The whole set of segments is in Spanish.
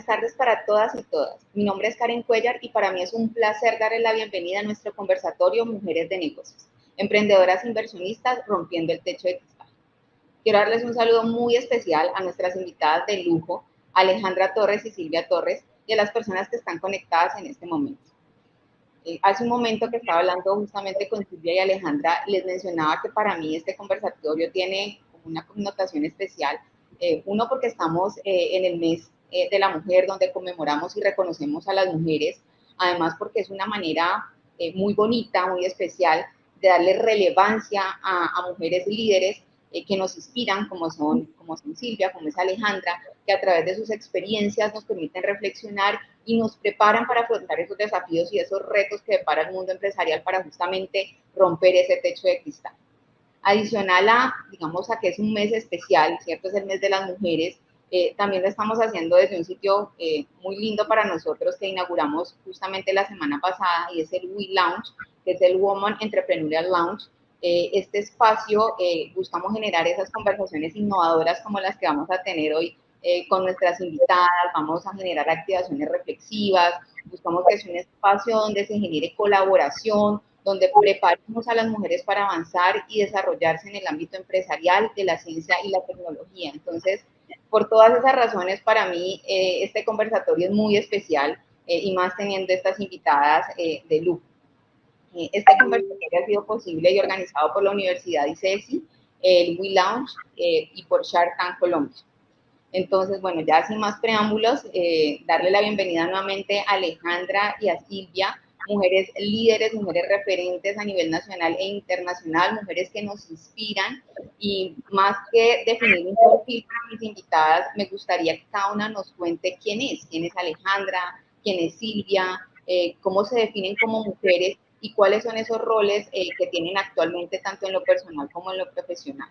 buenas tardes para todas y todas. Mi nombre es Karen Cuellar y para mí es un placer darle la bienvenida a nuestro conversatorio Mujeres de Negocios, emprendedoras inversionistas rompiendo el techo de cristal. Quiero darles un saludo muy especial a nuestras invitadas de lujo, Alejandra Torres y Silvia Torres, y a las personas que están conectadas en este momento. Hace un momento que estaba hablando justamente con Silvia y Alejandra, les mencionaba que para mí este conversatorio tiene una connotación especial. Uno, porque estamos en el mes de la mujer, donde conmemoramos y reconocemos a las mujeres. Además, porque es una manera muy bonita, muy especial, de darle relevancia a mujeres líderes que nos inspiran, como son Silvia, como es Alejandra, que a través de sus experiencias nos permiten reflexionar y nos preparan para afrontar esos desafíos y esos retos que depara el mundo empresarial para justamente romper ese techo de cristal. Adicional a, digamos, a que es un mes especial, ¿cierto? Es el mes de las mujeres. También lo estamos haciendo desde un sitio muy lindo para nosotros que inauguramos justamente la semana pasada, y es el We Lounge, que es el Woman Entrepreneurial Lounge. Este espacio buscamos generar esas conversaciones innovadoras como las que vamos a tener hoy con nuestras invitadas. Vamos a generar activaciones reflexivas, buscamos que sea un espacio donde se genere colaboración, donde preparemos a las mujeres para avanzar y desarrollarse en el ámbito empresarial, de la ciencia y la tecnología. Entonces, por todas esas razones, para mí este conversatorio es muy especial y más teniendo estas invitadas de lujo. Este conversatorio ha sido posible y organizado por la Universidad ICESI, el We Lounge y por Shark Tank Colombia. Entonces, bueno, ya sin más preámbulos, darle la bienvenida nuevamente a Alejandra y a Silvia, mujeres líderes, mujeres referentes a nivel nacional e internacional, mujeres que nos inspiran, y más que definir un perfil para mis invitadas, me gustaría que cada una nos cuente quién es Alejandra, quién es Silvia, cómo se definen como mujeres y cuáles son esos roles que tienen actualmente tanto en lo personal como en lo profesional.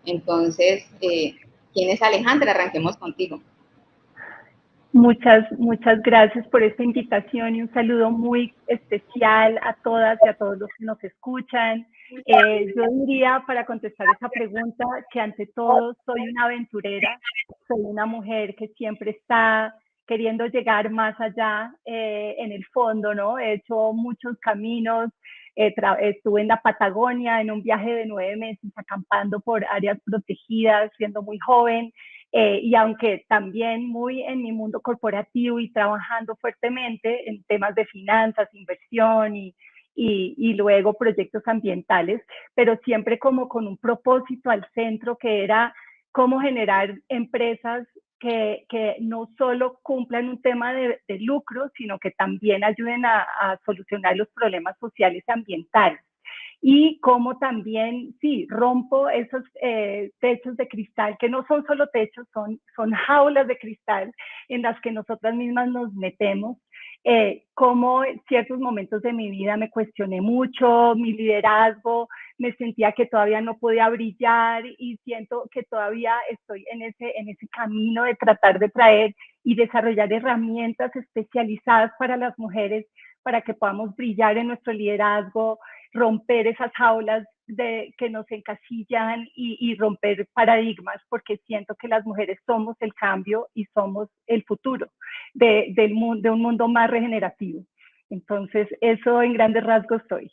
Entonces, ¿quién es Alejandra? Arranquemos contigo. Muchas gracias por esta invitación y un saludo muy especial a todas y a todos los que nos escuchan. Yo diría, para contestar esa pregunta, que ante todo soy una aventurera, soy una mujer que siempre está queriendo llegar más allá en el fondo, ¿no? He hecho muchos caminos, estuve en la Patagonia en un viaje de 9 meses acampando por áreas protegidas, siendo muy joven. Y aunque también muy en mi mundo corporativo y trabajando fuertemente en temas de finanzas, inversión y luego proyectos ambientales, pero siempre como con un propósito al centro, que era cómo generar empresas que no solo cumplan un tema de lucro, sino que también ayuden a solucionar los problemas sociales y ambientales. Y cómo también, sí, rompo esos techos de cristal, que no son solo techos, son jaulas de cristal en las que nosotras mismas nos metemos. Cómo en ciertos momentos de mi vida me cuestioné mucho mi liderazgo, me sentía que todavía no podía brillar y siento que todavía estoy en ese camino de tratar de traer y desarrollar herramientas especializadas para las mujeres para que podamos brillar en nuestro liderazgo, romper esas jaulas que nos encasillan y romper paradigmas, porque siento que las mujeres somos el cambio y somos el futuro de un mundo más regenerativo. Entonces, eso en grandes rasgos soy.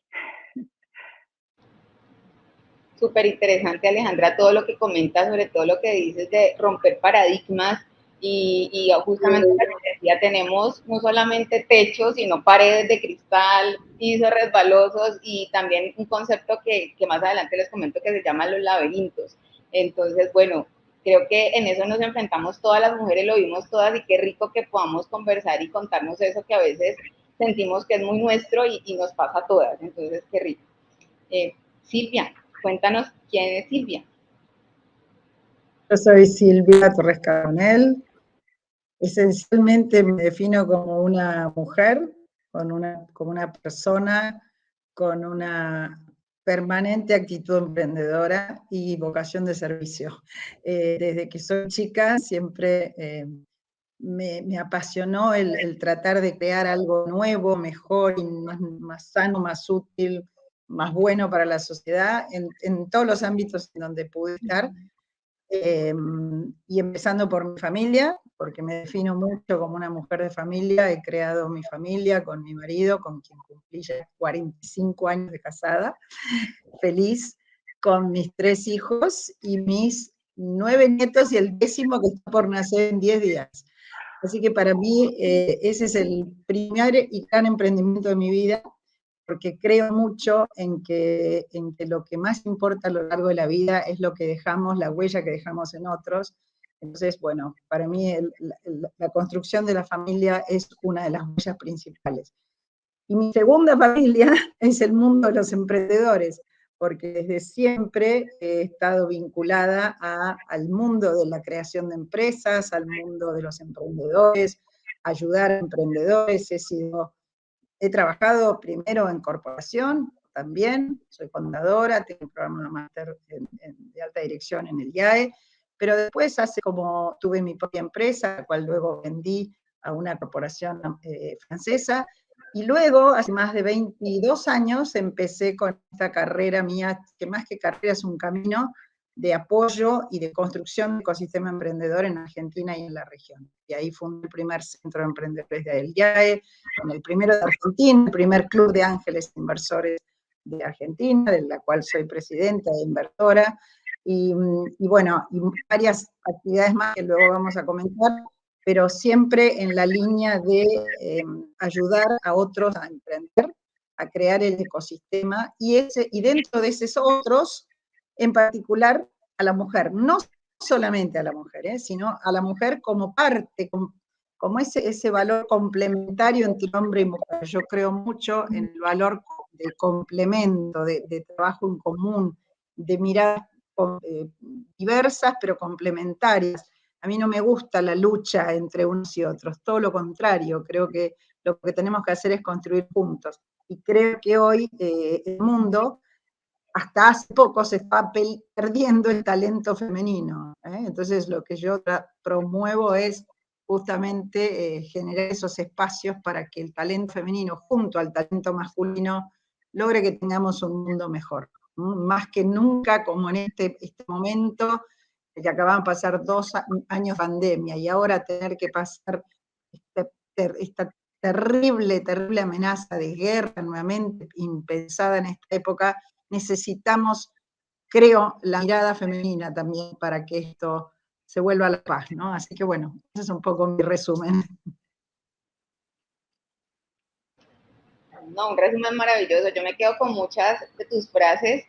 Súper interesante, Alejandra, todo lo que comentas, sobre todo lo que dices de romper paradigmas y justamente la decía, tenemos no solamente techos, sino paredes de cristal, pisos resbalosos y también un concepto que más adelante les comento que se llama los laberintos. Entonces, bueno, creo que en eso nos enfrentamos todas las mujeres, lo vimos todas y qué rico que podamos conversar y contarnos eso que a veces sentimos que es muy nuestro y nos pasa a todas. Entonces, qué rico. Silvia, cuéntanos quién es Silvia. Yo soy Silvia Torres Carbonell. Esencialmente me defino como una mujer, como una persona con una permanente actitud emprendedora y vocación de servicio. Desde que soy chica siempre me apasionó el tratar de crear algo nuevo, mejor y más sano, más útil, más bueno para la sociedad, en todos los ámbitos en donde pude estar. y empezando por mi familia, porque me defino mucho como una mujer de familia, he creado mi familia con mi marido, con quien cumplí ya 45 años de casada, feliz, con mis 3 hijos y mis 9 nietos y el 10º que está por nacer en 10 días. Así que para mí ese es el primer y gran emprendimiento de mi vida, porque creo mucho en que lo que más importa a lo largo de la vida es lo que dejamos, la huella que dejamos en otros. Entonces, bueno, para mí la construcción de la familia es una de las huellas principales. Y mi segunda familia es el mundo de los emprendedores, porque desde siempre he estado vinculada al mundo de la creación de empresas, al mundo de los emprendedores, ayudar a emprendedores. He trabajado primero en corporación, también, soy contadora, tengo un programa de máster de alta dirección en el IAE, pero después tuve mi propia empresa, la cual luego vendí a una corporación francesa, y luego, hace más de 22 años, empecé con esta carrera mía, que más que carrera es un camino de apoyo y de construcción de ecosistema emprendedor en Argentina y en la región. Y ahí fundé el primer centro de emprendedores del IAE, en el primero de Argentina, el primer club de ángeles inversores de Argentina, de la cual soy presidenta e inversora, y bueno, y varias actividades más que luego vamos a comentar, pero siempre en la línea de ayudar a otros a emprender, a crear el ecosistema, y dentro de esos otros, en particular a la mujer, no solamente a la mujer, sino a la mujer como parte, como ese valor complementario entre hombre y mujer. Yo creo mucho en el valor de complemento, de trabajo en común, de miradas diversas pero complementarias. A mí no me gusta la lucha entre unos y otros, todo lo contrario, creo que lo que tenemos que hacer es construir juntos. Y creo que hoy el mundo, hasta hace poco, se está perdiendo el talento femenino. Entonces lo que yo promuevo es justamente generar esos espacios para que el talento femenino junto al talento masculino logre que tengamos un mundo mejor. Más que nunca, como en este momento, que acaban de pasar 2 años de pandemia, y ahora tener que pasar esta terrible amenaza de guerra nuevamente impensada en esta época, necesitamos, creo, la mirada femenina también para que esto se vuelva a la paz, ¿no? Así que bueno, ese es un poco mi resumen. No, un resumen maravilloso. Yo me quedo con muchas de tus frases.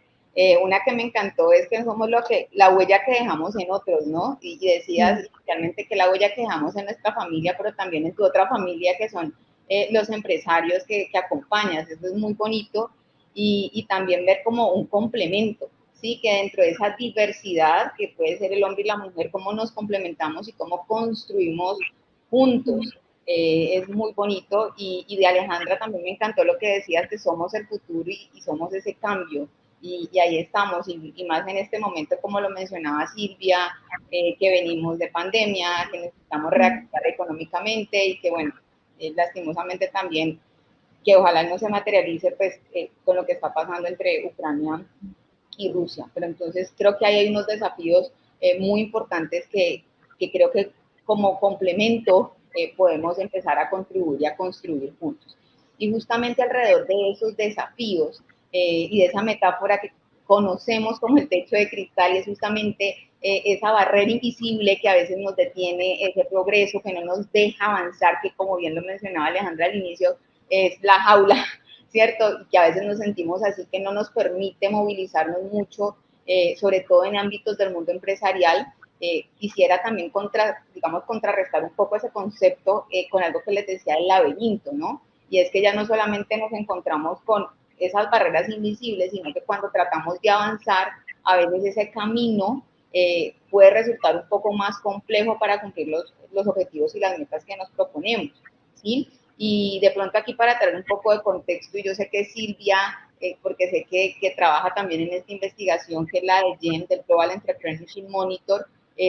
Una que me encantó es que somos la huella que dejamos en otros, ¿no? Y decías inicialmente que la huella que dejamos en nuestra familia, pero también en tu otra familia, que son los empresarios que acompañas. Eso es muy bonito. Y también ver como un complemento, ¿sí? Que dentro de esa diversidad que puede ser el hombre y la mujer, cómo nos complementamos y cómo construimos juntos. Es muy bonito, y de Alejandra también me encantó lo que decías, que somos el futuro y somos ese cambio, y ahí estamos, y más en este momento, como lo mencionaba Silvia, que venimos de pandemia, que necesitamos reactivar económicamente, y que bueno, lastimosamente también, que ojalá no se materialice pues con lo que está pasando entre Ucrania y Rusia, pero entonces creo que ahí hay unos desafíos muy importantes que creo que como complemento podemos empezar a contribuir y a construir juntos. Y justamente alrededor de esos desafíos y de esa metáfora que conocemos como el techo de cristal, es justamente esa barrera invisible que a veces nos detiene, ese progreso que no nos deja avanzar, que como bien lo mencionaba Alejandra al inicio, es la jaula, ¿cierto? Y que a veces nos sentimos así, que no nos permite movilizarnos mucho, sobre todo en ámbitos del mundo empresarial. Quisiera también contrarrestar un poco ese concepto con algo que les decía del laberinto, ¿no? Y es que ya no solamente nos encontramos con esas barreras invisibles, sino que cuando tratamos de avanzar, a veces ese camino puede resultar un poco más complejo para cumplir los objetivos y las metas que nos proponemos, ¿sí? Y de pronto aquí, para traer un poco de contexto, y yo sé que Silvia, porque sé que trabaja también en esta investigación, que es la de GEM, del Global Entrepreneurship Monitor,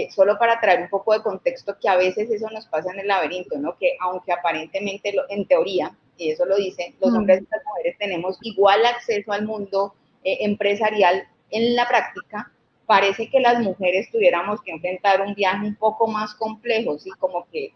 solo para traer un poco de contexto, que a veces eso nos pasa en el laberinto, ¿no? Que aunque aparentemente, en teoría, y eso lo dicen, los hombres y las mujeres tenemos igual acceso al mundo empresarial, en la práctica parece que las mujeres tuviéramos que enfrentar un viaje un poco más complejo, ¿sí? Como que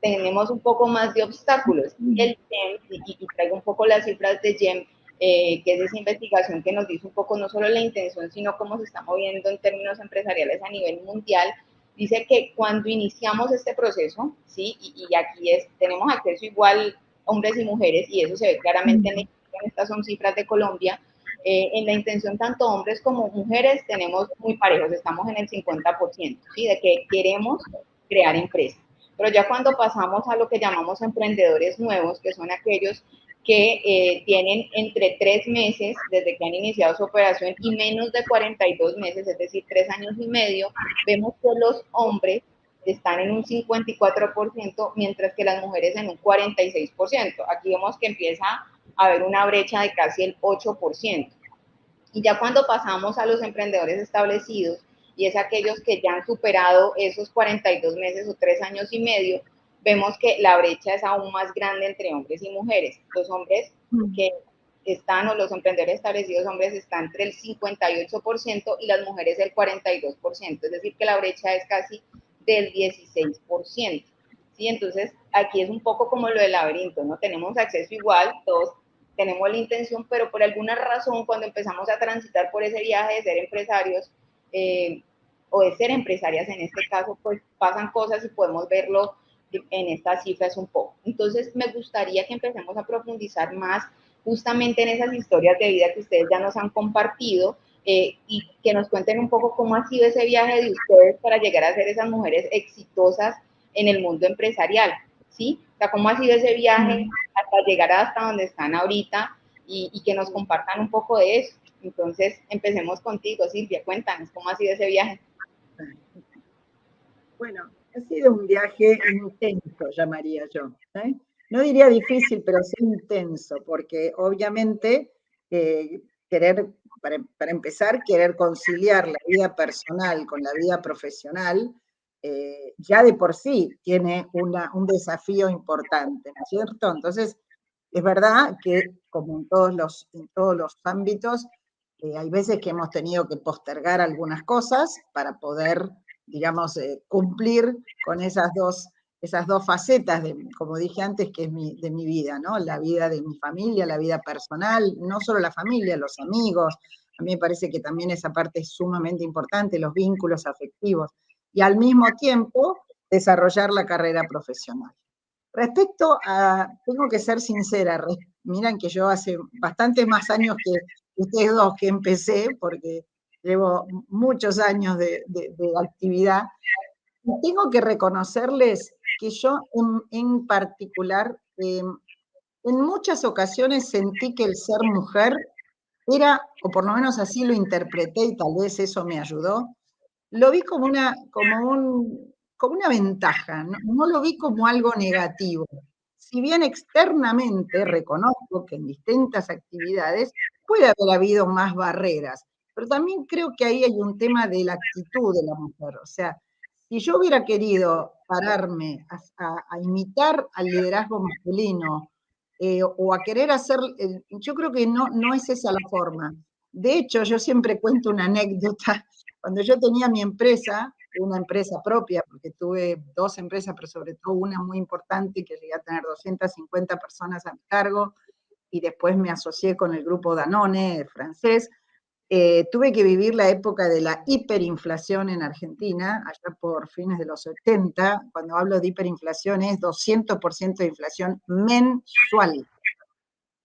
tenemos un poco más de obstáculos. El GEM, y traigo un poco las cifras de GEM, que es esa investigación que nos dice un poco no solo la intención, sino cómo se está moviendo en términos empresariales a nivel mundial, dice que cuando iniciamos este proceso, ¿sí? Y aquí tenemos acceso igual hombres y mujeres, y eso se ve claramente en estas son cifras de Colombia, en la intención tanto hombres como mujeres tenemos muy parejos, estamos en el 50%, ¿sí? De que queremos crear empresas. Pero ya cuando pasamos a lo que llamamos emprendedores nuevos, que son aquellos que tienen entre 3 meses desde que han iniciado su operación y menos de 42 meses, es decir, 3 años y medio, vemos que los hombres están en un 54%, mientras que las mujeres en un 46%. Aquí vemos que empieza a haber una brecha de casi el 8%. Y ya cuando pasamos a los emprendedores establecidos, y es aquellos que ya han superado esos 42 meses o 3 años y medio, vemos que la brecha es aún más grande entre hombres y mujeres. Los hombres que están, o los emprendedores establecidos hombres, están entre el 58% y las mujeres el 42%, es decir, que la brecha es casi del 16%. ¿Sí? Entonces, aquí es un poco como lo del laberinto, ¿no? Tenemos acceso igual, todos tenemos la intención, pero por alguna razón cuando empezamos a transitar por ese viaje de ser empresarios o de ser empresarias en este caso, pues pasan cosas y podemos verlo en estas cifras un poco. Entonces me gustaría que empecemos a profundizar más justamente en esas historias de vida que ustedes ya nos han compartido y que nos cuenten un poco cómo ha sido ese viaje de ustedes para llegar a ser esas mujeres exitosas en el mundo empresarial, ¿sí? O sea, cómo ha sido ese viaje hasta llegar hasta donde están ahorita y que nos compartan un poco de eso. Entonces, empecemos contigo, Silvia, cuéntanos cómo ha sido ese viaje. Bueno, ha sido un viaje intenso, llamaría yo. No diría difícil, pero sí intenso, porque obviamente para empezar, querer conciliar la vida personal con la vida profesional, ya de por sí tiene un desafío importante, ¿no es cierto? Entonces, es verdad que como en todos los ámbitos, hay veces que hemos tenido que postergar algunas cosas para poder, digamos, cumplir con esas dos facetas, como dije antes, que es de mi vida, ¿no? La vida de mi familia, la vida personal, no solo la familia, los amigos. A mí me parece que también esa parte es sumamente importante, los vínculos afectivos. Y al mismo tiempo, desarrollar la carrera profesional. Respecto a, tengo que ser sincera, miran que yo hace bastantes más años que ustedes dos que empecé, porque llevo muchos años de actividad, y tengo que reconocerles que yo en particular, en muchas ocasiones sentí que el ser mujer era, o por lo menos así lo interpreté y tal vez eso me ayudó, lo vi como una ventaja, no lo vi como algo negativo. Si bien externamente reconozco que en distintas actividades puede haber habido más barreras, pero también creo que ahí hay un tema de la actitud de la mujer. O sea, si yo hubiera querido pararme a imitar al liderazgo masculino o a querer hacer, yo creo que no es esa la forma. De hecho, yo siempre cuento una anécdota. Cuando yo tenía mi empresa, una empresa propia, porque tuve 2 empresas, pero sobre todo una muy importante, que llegué a tener 250 personas a mi cargo, y después me asocié con el grupo Danone, francés, tuve que vivir la época de la hiperinflación en Argentina, allá por fines de los 70. Cuando hablo de hiperinflación es 200% de inflación mensual.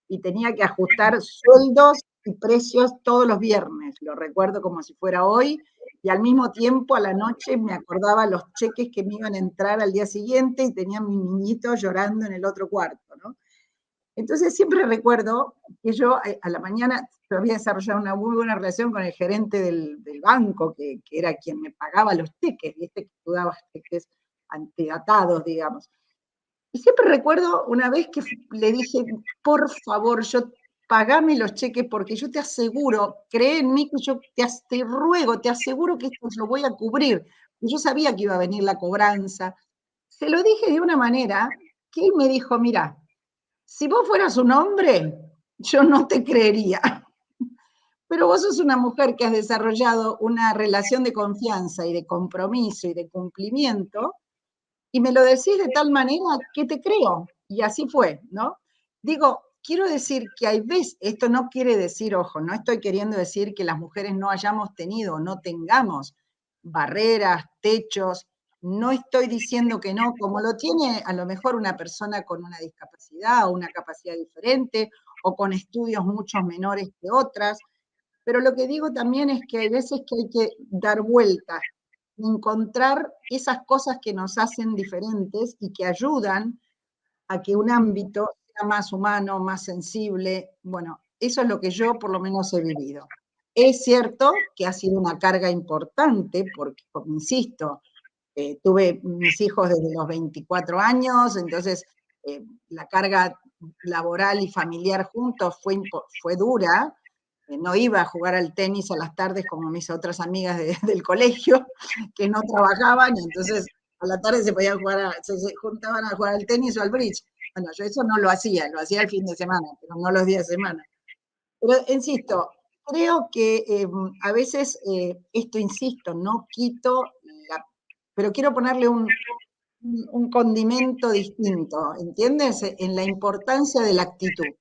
Y tenía que ajustar sueldos y precios todos los viernes, lo recuerdo como si fuera hoy, y al mismo tiempo a la noche me acordaba los cheques que me iban a entrar al día siguiente y tenía a mi niñito llorando en el otro cuarto, ¿no? Entonces siempre recuerdo que yo a la mañana yo había desarrollado una muy buena relación con el gerente del banco, que era quien me pagaba los cheques, ¿viste? Que tú dabas cheques antedatados, digamos. Y siempre recuerdo una vez que le dije, por favor, pagame los cheques porque yo te aseguro, cree en mí que yo te ruego, te aseguro que esto lo voy a cubrir. Y yo sabía que iba a venir la cobranza. Se lo dije de una manera que él me dijo, mira, si vos fueras un hombre, yo no te creería. pero vos sos una mujer que has desarrollado una relación de confianza y de compromiso y de cumplimiento, y me lo decís de tal manera que te creo, y así fue, ¿no? Digo, quiero decir que hay veces, esto no quiere decir, ojo, no estoy queriendo decir que las mujeres no hayamos tenido, no tengamos barreras, techos, no estoy diciendo que no, como lo tiene a lo mejor una persona con una discapacidad o una capacidad diferente, o con estudios mucho menores que otras, pero lo que digo también es que hay veces que hay que dar vueltas, encontrar esas cosas que nos hacen diferentes y que ayudan a que un ámbito sea más humano, más sensible. Bueno, eso es lo que yo por lo menos he vivido. Es cierto que ha sido una carga importante, porque, como insisto, tuve mis hijos desde los 24 años, entonces la carga laboral y familiar juntos fue dura. No iba a jugar al tenis a las tardes como mis otras amigas del colegio, que no trabajaban, y entonces a la tarde se juntaban a jugar al tenis o al bridge. Bueno, yo eso no lo hacía el fin de semana, pero no los días de semana. Pero insisto, creo que a veces esto, insisto, no quito, pero quiero ponerle un condimento distinto, ¿entiendes? En la importancia de la actitud.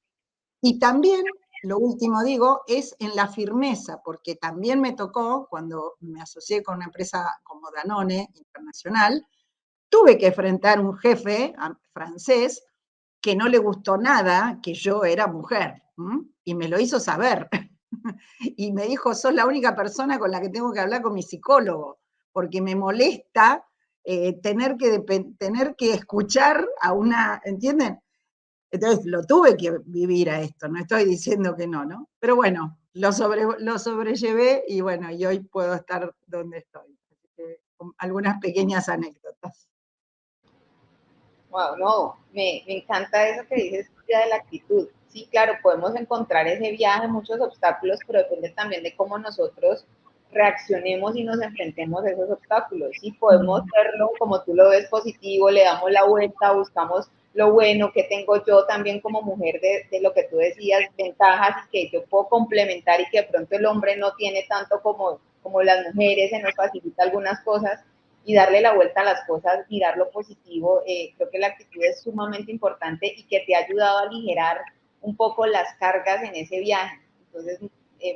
Y también, lo último digo, es en la firmeza, porque también me tocó, cuando me asocié con una empresa como Danone Internacional, tuve que enfrentar un jefe francés que no le gustó nada que yo era mujer, y me lo hizo saber. Y me dijo, sos la única persona con la que tengo que hablar con mi psicólogo, porque me molesta tener que escuchar a una, ¿entienden? Entonces lo tuve que vivir a esto, no estoy diciendo que no, ¿no? Pero bueno, lo sobrellevé y bueno, y hoy puedo estar donde estoy. Así que, con algunas pequeñas anécdotas. Wow, no, me encanta eso que dices ya de la actitud. Sí, claro, podemos encontrar ese viaje, muchos obstáculos, pero depende también de cómo nosotros reaccionemos y nos enfrentemos a esos obstáculos. Sí, podemos verlo como tú lo ves positivo, le damos la vuelta, buscamos lo bueno que tengo yo también como mujer de lo que tú decías, ventajas y que yo puedo complementar y que de pronto el hombre no tiene tanto como las mujeres, se nos facilita algunas cosas y darle la vuelta a las cosas, mirar lo positivo. Creo que la actitud es sumamente importante y que te ha ayudado a aligerar un poco las cargas en ese viaje. Entonces,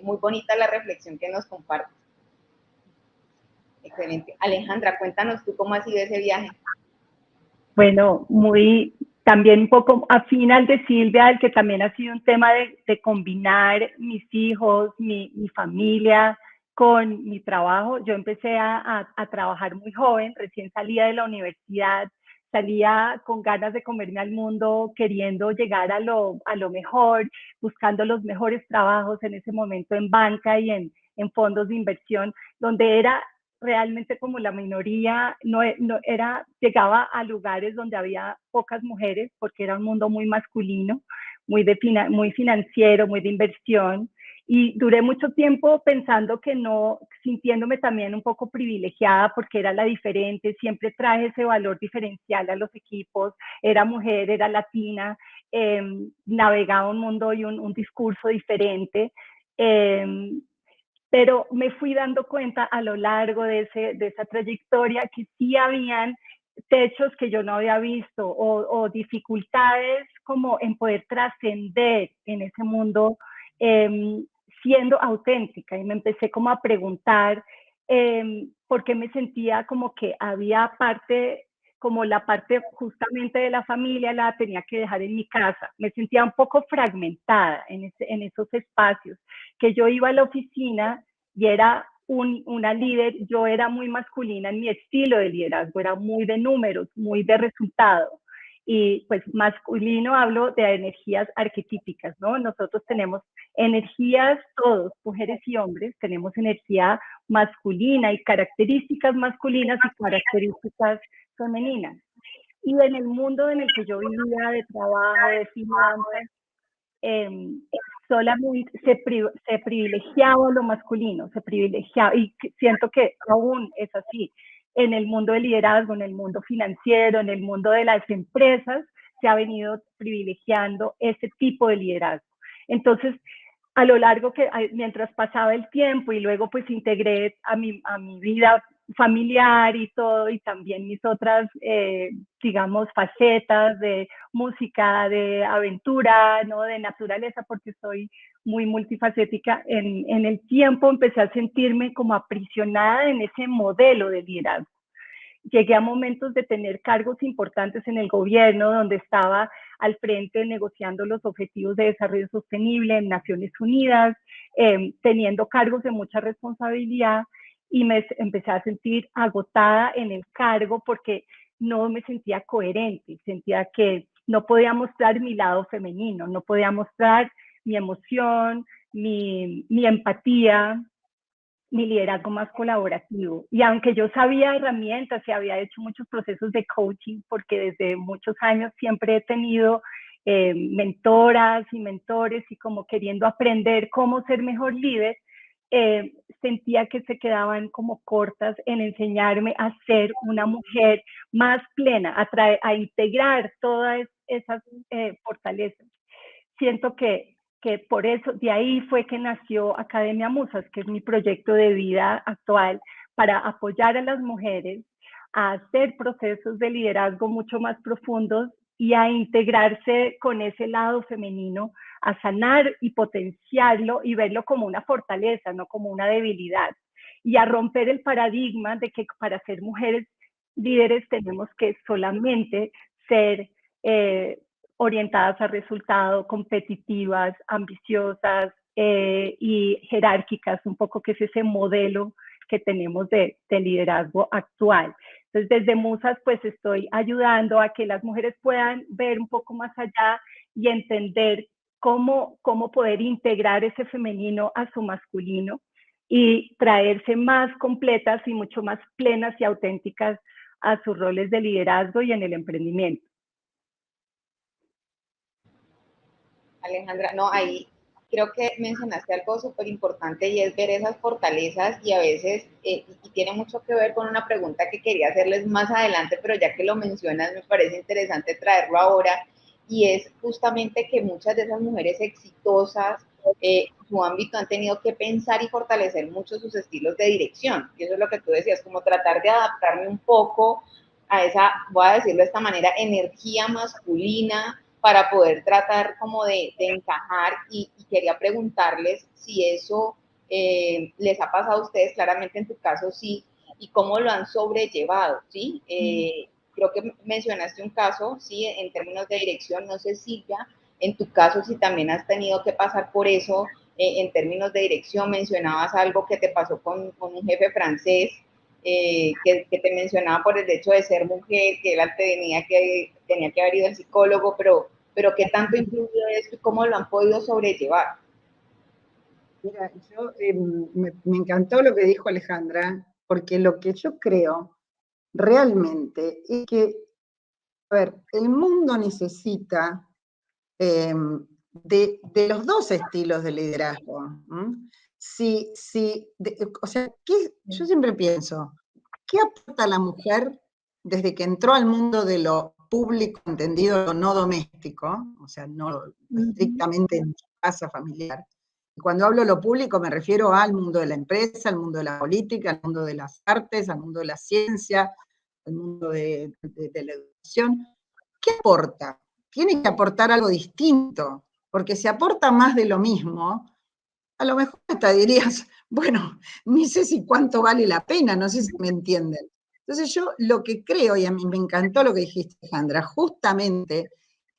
muy bonita la reflexión que nos compartes. Excelente. Alejandra, cuéntanos tú cómo ha sido ese viaje. Bueno, también un poco afín al de Silvia, el que también ha sido un tema de combinar mis hijos, mi familia con mi trabajo. Yo empecé a trabajar muy joven, recién salía de la universidad, salía con ganas de comerme al mundo, queriendo llegar a lo mejor, buscando los mejores trabajos en ese momento en banca y en fondos de inversión, donde era realmente como la minoría, llegaba a lugares donde había pocas mujeres, porque era un mundo muy masculino, muy financiero, muy de inversión, y duré mucho tiempo pensando que no, sintiéndome también un poco privilegiada porque era la diferente, siempre traje ese valor diferencial a los equipos, era mujer, era latina, navegaba un mundo y un discurso diferente, pero me fui dando cuenta a lo largo de esa trayectoria que sí habían techos que yo no había visto o dificultades como en poder trascender en ese mundo siendo auténtica, y me empecé como a preguntar por qué me sentía como que había como la parte justamente de la familia la tenía que dejar en mi casa. Me sentía un poco fragmentada en esos espacios, que yo iba a la oficina y era una líder, yo era muy masculina en mi estilo de liderazgo, era muy de números, muy de resultado. Y pues masculino hablo de energías arquetípicas, ¿no? Nosotros tenemos energías, todos, mujeres y hombres, tenemos energía masculina y características masculinas y características femeninas. Y en el mundo en el que yo vivía de trabajo, de finanzas, solamente se privilegiaba lo masculino, se privilegiaba, y siento que aún es así. En el mundo del liderazgo, en el mundo financiero, en el mundo de las empresas, se ha venido privilegiando ese tipo de liderazgo. Entonces, a lo largo mientras pasaba el tiempo y luego pues integré a mi vida familiar y todo, y también mis otras, digamos, facetas de música, de aventura, ¿no? De naturaleza, porque soy muy multifacética, en el tiempo empecé a sentirme como aprisionada en ese modelo de liderazgo. Llegué a momentos de tener cargos importantes en el gobierno, donde estaba al frente negociando los objetivos de desarrollo sostenible en Naciones Unidas, teniendo cargos de mucha responsabilidad, y me empecé a sentir agotada en el cargo porque no me sentía coherente, sentía que no podía mostrar mi lado femenino, no podía mostrar mi emoción, mi empatía, mi liderazgo más colaborativo. Y aunque yo sabía herramientas y había hecho muchos procesos de coaching, porque desde muchos años siempre he tenido mentoras y mentores y como queriendo aprender cómo ser mejor líder, sentía que se quedaban como cortas en enseñarme a ser una mujer más plena, a integrar todas esas fortalezas. Siento que por eso, de ahí fue que nació Academia Musas, que es mi proyecto de vida actual, para apoyar a las mujeres a hacer procesos de liderazgo mucho más profundos y a integrarse con ese lado femenino, a sanar y potenciarlo y verlo como una fortaleza, no como una debilidad. Y a romper el paradigma de que para ser mujeres líderes tenemos que solamente ser orientadas a resultado, competitivas, ambiciosas y jerárquicas, un poco que es ese modelo que tenemos de liderazgo actual. Entonces, desde Musas, pues estoy ayudando a que las mujeres puedan ver un poco más allá y entender cómo poder integrar ese femenino a su masculino y traerse más completas y mucho más plenas y auténticas a sus roles de liderazgo y en el emprendimiento. Alejandra, no, ahí creo que mencionaste algo súper importante y es ver esas fortalezas y a veces, y tiene mucho que ver con una pregunta que quería hacerles más adelante, pero ya que lo mencionas me parece interesante traerlo ahora, y es justamente que muchas de esas mujeres exitosas en su ámbito han tenido que pensar y fortalecer mucho sus estilos de dirección, y eso es lo que tú decías, como tratar de adaptarme un poco a esa, voy a decirlo de esta manera, energía masculina, para poder tratar como de encajar, y quería preguntarles si eso les ha pasado a ustedes, claramente en tu caso sí, y cómo lo han sobrellevado, ¿sí? Creo que mencionaste un caso, ¿sí? En términos de dirección, no sé, Silvia, en tu caso si también has tenido que pasar por eso en términos de dirección, mencionabas algo que te pasó con un jefe francés, que te mencionaba por el hecho de ser mujer, que él tenía que haber ido al psicólogo, pero ¿qué tanto influyó esto y cómo lo han podido sobrellevar? Mira, yo me encantó lo que dijo Alejandra, porque lo que yo creo realmente es que, a ver, el mundo necesita de los dos estilos de liderazgo. O sea, yo siempre pienso, ¿qué aporta la mujer desde que entró al mundo de lo público, entendido lo no doméstico, o sea, no estrictamente en su casa familiar? Y cuando hablo de lo público me refiero al mundo de la empresa, al mundo de la política, al mundo de las artes, al mundo de la ciencia, al mundo de la educación. ¿Qué aporta? Tiene que aportar algo distinto, porque si aporta más de lo mismo, a lo mejor hasta dirías, bueno, ni sé si cuánto vale la pena, no sé si me entienden. Entonces yo lo que creo, y a mí me encantó lo que dijiste, Alejandra, justamente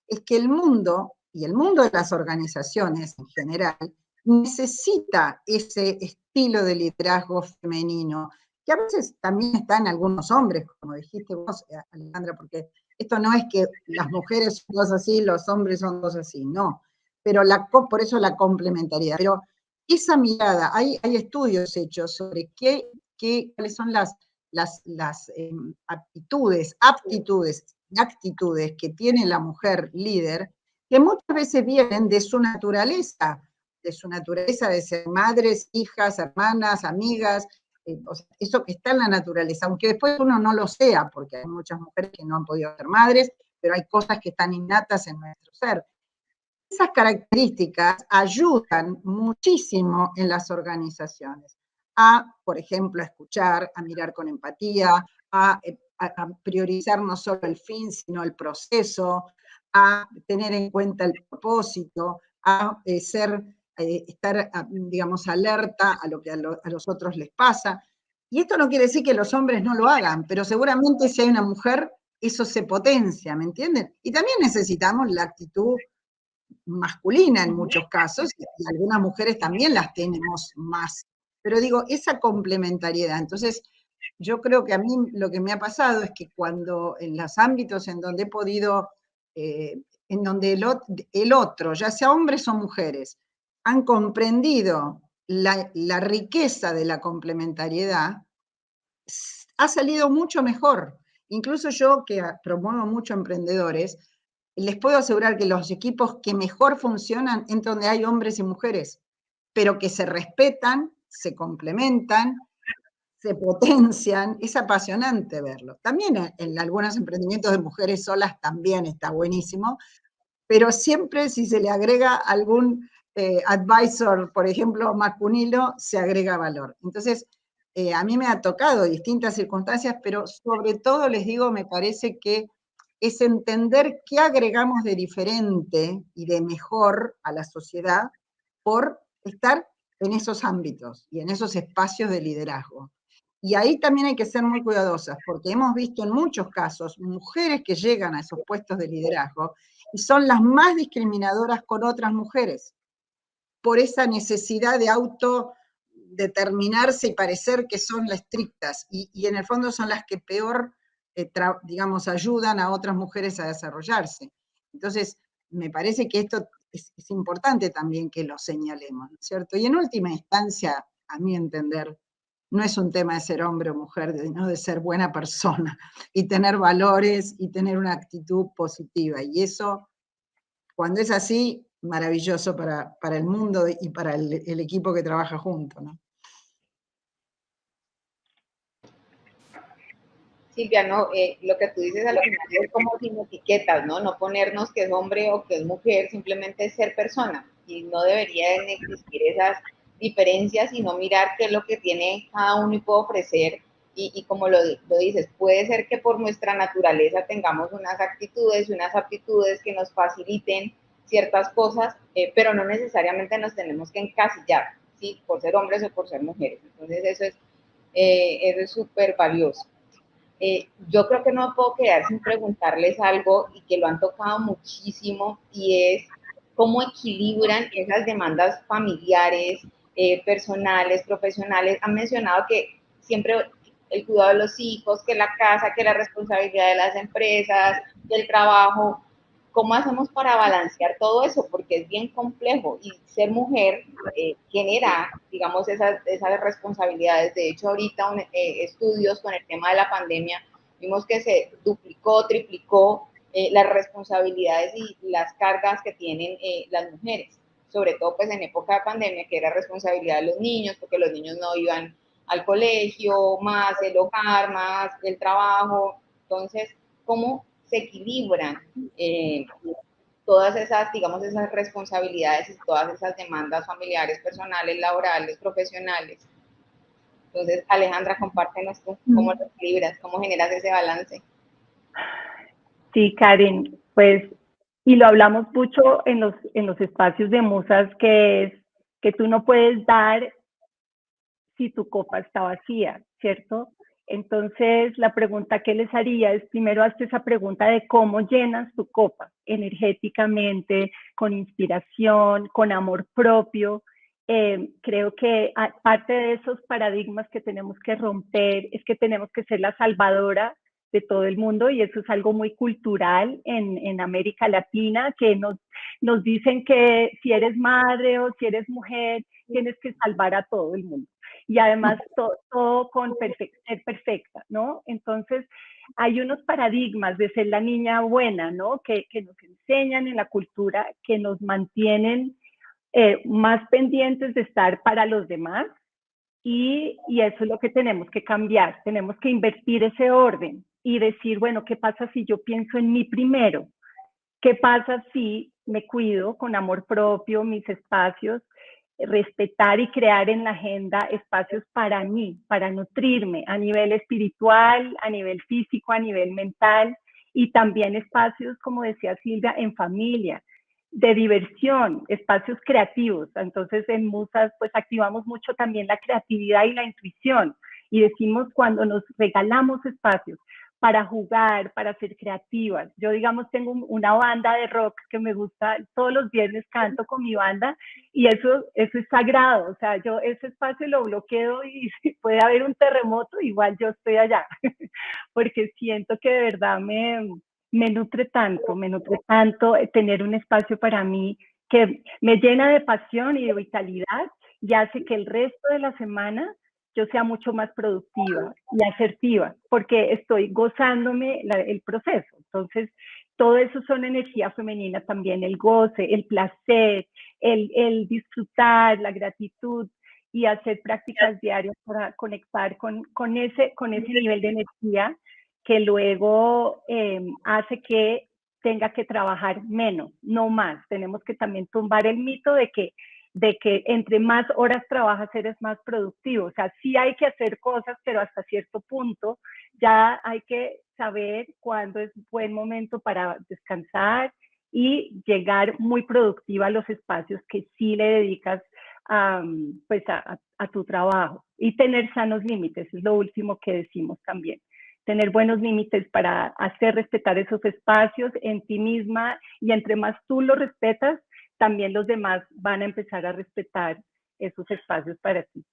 es que el mundo, y el mundo de las organizaciones en general, necesita ese estilo de liderazgo femenino, que a veces también está en algunos hombres, como dijiste vos, Alejandra, porque esto no es que las mujeres son dos así, los hombres son dos así, no, pero por eso la complementariedad. Pero esa mirada, hay estudios hechos sobre cuáles son las aptitudes y actitudes que tiene la mujer líder, que muchas veces vienen de su naturaleza de ser madres, hijas, hermanas, amigas, o sea, eso que está en la naturaleza, aunque después uno no lo sea, porque hay muchas mujeres que no han podido ser madres, pero hay cosas que están innatas en nuestro ser. esas características ayudan muchísimo en las organizaciones a, por ejemplo, a escuchar, a mirar con empatía, a priorizar no solo el fin, sino el proceso, a tener en cuenta el propósito, a estar, digamos, alerta a lo que a los otros les pasa. Y esto no quiere decir que los hombres no lo hagan, pero seguramente si hay una mujer, eso se potencia, ¿me entienden? Y también necesitamos la actitud masculina en muchos casos, y algunas mujeres también las tenemos más. Pero digo, esa complementariedad. Entonces, yo creo que a mí lo que me ha pasado es que cuando en los ámbitos en donde he podido, en donde el otro, ya sea hombres o mujeres, han comprendido la riqueza de la complementariedad, ha salido mucho mejor. Incluso yo, que promuevo mucho emprendedores, les puedo asegurar que los equipos que mejor funcionan es donde hay hombres y mujeres, pero que se respetan, se complementan, se potencian. Es apasionante verlo. También en algunos emprendimientos de mujeres solas también está buenísimo, pero siempre si se le agrega algún advisor, por ejemplo, masculino, se agrega valor. Entonces, a mí me ha tocado distintas circunstancias, pero sobre todo les digo, me parece que es entender qué agregamos de diferente y de mejor a la sociedad por estar en esos ámbitos y en esos espacios de liderazgo. Y ahí también hay que ser muy cuidadosas, porque hemos visto en muchos casos mujeres que llegan a esos puestos de liderazgo y son las más discriminadoras con otras mujeres, por esa necesidad de autodeterminarse y parecer que son las estrictas, y en el fondo son las que peor, digamos, ayudan a otras mujeres a desarrollarse. Entonces, me parece que esto es importante también que lo señalemos, ¿no es cierto? Y en última instancia, a mi entender, no es un tema de ser hombre o mujer, sino de ser buena persona y tener valores y tener una actitud positiva. Y eso, cuando es así, maravilloso para el mundo y para el equipo que trabaja junto, ¿no? Silvia, no, lo que tú dices al final es como sin etiquetas, ¿no? No ponernos que es hombre o que es mujer, simplemente es ser persona. Y no deberían existir esas diferencias, sino mirar qué es lo que tiene cada uno y puede ofrecer. Y como lo dices, puede ser que por nuestra naturaleza tengamos unas actitudes y unas aptitudes que nos faciliten ciertas cosas, pero no necesariamente nos tenemos que encasillar, ¿sí? Por ser hombres o por ser mujeres. Entonces eso es súper valioso. Yo creo que no me puedo quedar sin preguntarles algo y que lo han tocado muchísimo, y es cómo equilibran esas demandas familiares, personales, profesionales. Han mencionado que siempre el cuidado de los hijos, que la casa, que la responsabilidad de las empresas, del trabajo. ¿Cómo hacemos para balancear todo eso? Porque es bien complejo, y ser mujer genera, digamos, esas responsabilidades. De hecho, ahorita estudios con el tema de la pandemia, vimos que se duplicó, triplicó las responsabilidades y las cargas que tienen las mujeres, sobre todo pues en época de pandemia, que era responsabilidad de los niños, porque los niños no iban al colegio, más el hogar, más el trabajo. Entonces, ¿cómo se equilibran todas esas, digamos, esas responsabilidades y todas esas demandas familiares, personales, laborales, profesionales? Entonces, Alejandra, compártenos tú cómo lo equilibras, cómo generas ese balance. Sí, Karen, pues, y lo hablamos mucho en los espacios de musas, que es que tú no puedes dar si tu copa está vacía, ¿cierto? Entonces, la pregunta que les haría es, primero hazte esa pregunta de cómo llenas tu copa energéticamente, con inspiración, con amor propio. Creo que parte de esos paradigmas que tenemos que romper es que tenemos que ser la salvadora de todo el mundo, y eso es algo muy cultural en América Latina, que nos dicen que si eres madre o si eres mujer, tienes que salvar a todo el mundo. Y además todo con ser perfecta, ¿no? Entonces, hay unos paradigmas de ser la niña buena, ¿no? Que nos enseñan en la cultura, que nos mantienen más pendientes de estar para los demás, y eso es lo que tenemos que cambiar. Tenemos que invertir ese orden y decir, bueno, ¿qué pasa si yo pienso en mí primero? ¿Qué pasa si me cuido con amor propio, mis espacios, respetar y crear en la agenda espacios para mí, para nutrirme a nivel espiritual, a nivel físico, a nivel mental, y también espacios, como decía Silvia, en familia, de diversión, espacios creativos. Entonces en Musas pues activamos mucho también la creatividad y la intuición, y decimos cuando nos regalamos espacios para jugar, para ser creativas. Yo, digamos, tengo una banda de rock que me gusta, todos los viernes canto con mi banda, y eso es sagrado. O sea, yo ese espacio lo bloqueo, y si puede haber un terremoto, igual yo estoy allá, porque siento que de verdad me nutre tanto tener un espacio para mí que me llena de pasión y de vitalidad, y hace que el resto de la semana yo sea mucho más productiva y asertiva, porque estoy gozándome el proceso. Entonces, todo eso son energía femenina también, el goce, el placer, el disfrutar, la gratitud, y hacer prácticas diarias para conectar con ese nivel de energía que luego hace que tenga que trabajar menos, no más. Tenemos que también tumbar el mito de que entre más horas trabajas eres más productivo. O sea, sí hay que hacer cosas, pero hasta cierto punto ya hay que saber cuándo es buen momento para descansar y llegar muy productiva a los espacios que sí le dedicas pues a tu trabajo. Y tener sanos límites, es lo último que decimos también. Tener buenos límites para hacer respetar esos espacios en ti misma, y entre más tú los respetas, también los demás van a empezar a respetar esos espacios para ti.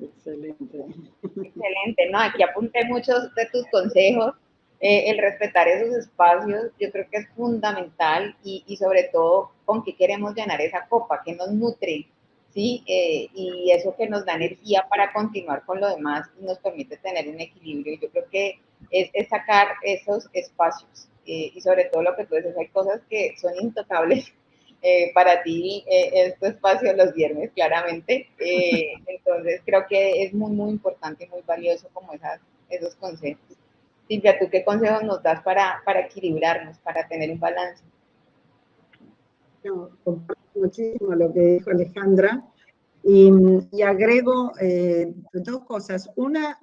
Excelente. Excelente, ¿no? Aquí apunté muchos de tus consejos. El respetar esos espacios yo creo que es fundamental, y sobre todo con qué queremos llenar esa copa, que nos nutre, ¿sí? Y eso que nos da energía para continuar con lo demás y nos permite tener un equilibrio. Yo creo que es sacar esos espacios, y sobre todo lo que tú dices, hay cosas que son intocables. Para ti es tu espacio los viernes, claramente. Entonces creo que es muy, muy importante y muy valioso como esos consejos. Silvia, ¿tú qué consejos nos das para equilibrarnos, para tener un balance? No, comparto muchísimo lo que dijo Alejandra, y agrego dos cosas. Una,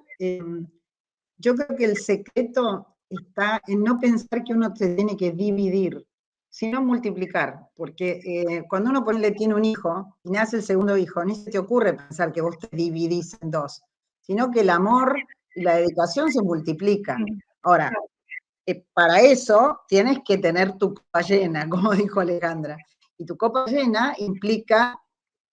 yo creo que el secreto está en no pensar que uno se tiene que dividir, sino multiplicar, porque cuando uno tiene un hijo y nace el segundo hijo, ni se te ocurre pensar que vos te dividís en dos, sino que el amor y la dedicación se multiplican. Ahora, para eso tienes que tener tu copa llena, como dijo Alejandra, y tu copa llena implica,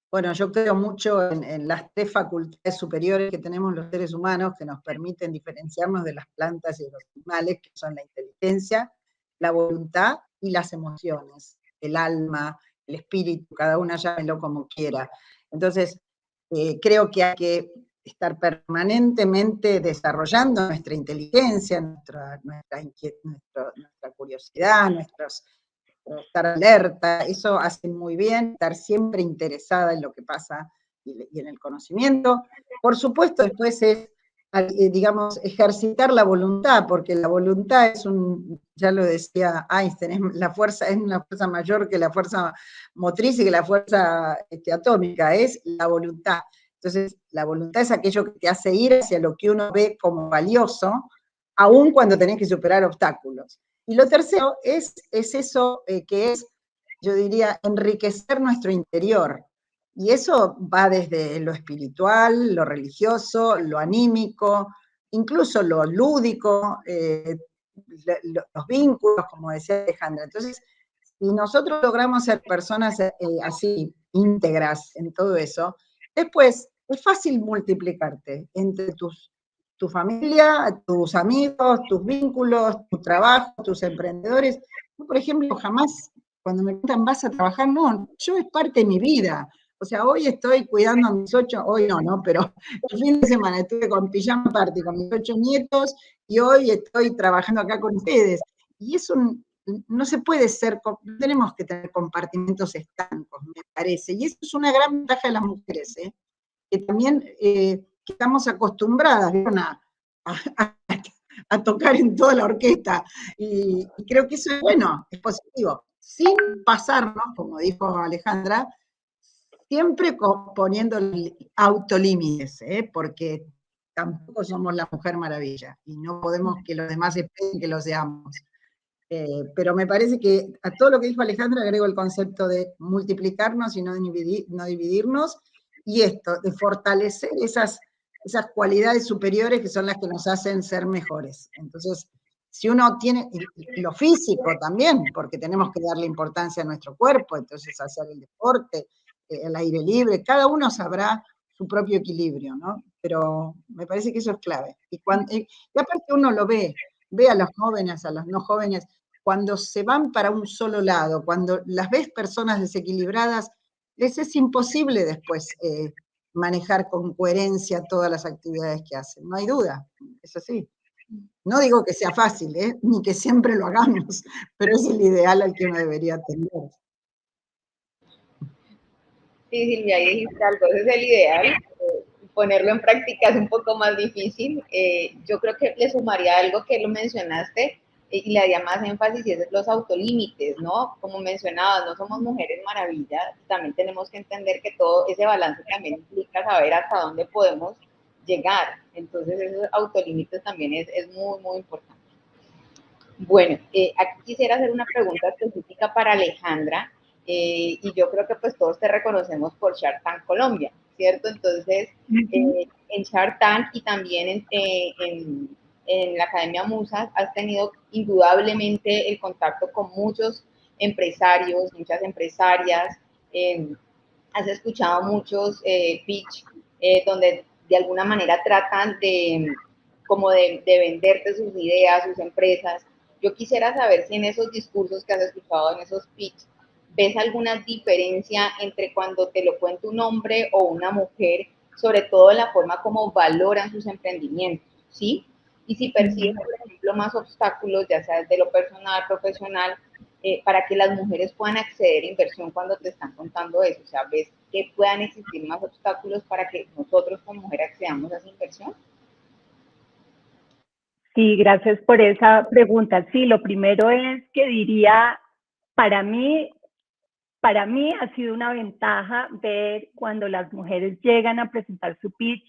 bueno, yo creo mucho en las 3 facultades superiores que tenemos los seres humanos, que nos permiten diferenciarnos de las plantas y de los animales, que son la inteligencia, la voluntad y las emociones, el alma, el espíritu, cada una llámelo como quiera. Entonces, creo que hay que estar permanentemente desarrollando nuestra inteligencia, nuestra curiosidad, estar alerta. Eso hace muy bien, estar siempre interesada en lo que pasa y en el conocimiento. Por supuesto, después es, digamos, ejercitar la voluntad, porque la voluntad es ya lo decía Einstein, es una fuerza mayor que la fuerza motriz y que la fuerza atómica, es la voluntad. Entonces, la voluntad es aquello que te hace ir hacia lo que uno ve como valioso, aun cuando tenés que superar obstáculos. Y lo tercero es eso que es, yo diría, enriquecer nuestro interior. Y eso va desde lo espiritual, lo religioso, lo anímico, incluso lo lúdico, los vínculos, como decía Alejandra. Entonces, si nosotros logramos ser personas así, íntegras en todo eso, después es fácil multiplicarte entre tu familia, tus amigos, tus vínculos, tu trabajo, tus emprendedores. Yo, por ejemplo, jamás, cuando me preguntan, ¿vas a trabajar? No, yo es parte de mi vida. O sea, hoy estoy cuidando a mis 8, hoy no, pero el fin de semana estuve con pijama party con mis 8 nietos, y hoy estoy trabajando acá con ustedes. Y eso no se puede ser, tenemos que tener compartimentos estancos, me parece. Y eso es una gran ventaja de las mujeres, que también que estamos acostumbradas, ¿vieron? A a tocar en toda la orquesta. Y creo que eso es bueno, es positivo, sin pasarnos, como dijo Alejandra, siempre poniendo autolímites, porque tampoco somos la Mujer Maravilla y no podemos que los demás esperen que lo seamos. Pero me parece que a todo lo que dijo Alejandra agrego el concepto de multiplicarnos y no dividirnos, y esto, de fortalecer esas cualidades superiores que son las que nos hacen ser mejores. Entonces, si uno tiene lo físico también, porque tenemos que darle importancia a nuestro cuerpo, entonces hacer el deporte, el aire libre, cada uno sabrá su propio equilibrio, ¿no? Pero me parece que eso es clave. Y aparte uno lo ve a los jóvenes, a los no jóvenes, cuando se van para un solo lado, cuando las ves personas desequilibradas, les es imposible después manejar con coherencia todas las actividades que hacen, no hay duda, es así. No digo que sea fácil, ni que siempre lo hagamos, pero es el ideal al que uno debería atender. Sí, Silvia, ahí dijiste algo, ese es el ideal. Ponerlo en práctica es un poco más difícil. Yo creo que le sumaría algo que lo mencionaste y le haría más énfasis, y es los autolímites, ¿no? Como mencionabas, no somos mujeres maravillas, también tenemos que entender que todo ese balance también implica saber hasta dónde podemos llegar. Entonces, esos autolímites también es muy, muy importante. Bueno, aquí quisiera hacer una pregunta específica para Alejandra, y yo creo que pues todos te reconocemos por Shark Tank Colombia, ¿cierto? Entonces, en Shark Tank y también en la Academia Musas has tenido indudablemente el contacto con muchos empresarios, muchas empresarias, has escuchado muchos pitch donde de alguna manera tratan como de venderte sus ideas, sus empresas. Yo quisiera saber si en esos discursos que has escuchado, en esos pitch, ves alguna diferencia entre cuando te lo cuenta un hombre o una mujer, sobre todo en la forma como valoran sus emprendimientos, ¿sí? Y si percibes, por ejemplo, más obstáculos, ya sea desde lo personal, profesional, para que las mujeres puedan acceder a inversión cuando te están contando eso. O sea, ¿ves que puedan existir más obstáculos para que nosotros como mujeres accedamos a esa inversión? Sí, gracias por esa pregunta. Sí, lo primero es que diría, para mí ha sido una ventaja ver cuando las mujeres llegan a presentar su pitch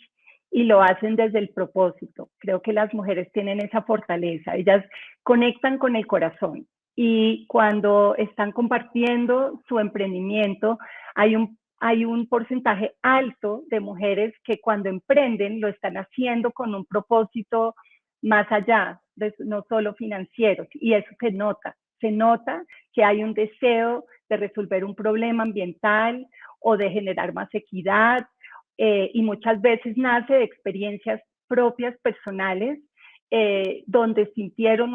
y lo hacen desde el propósito. Creo que las mujeres tienen esa fortaleza, ellas conectan con el corazón y cuando están compartiendo su emprendimiento hay un porcentaje alto de mujeres que cuando emprenden lo están haciendo con un propósito más allá, no solo financieros, y eso se nota que hay un deseo de resolver un problema ambiental o de generar más equidad, y muchas veces nace de experiencias propias, personales, donde vieron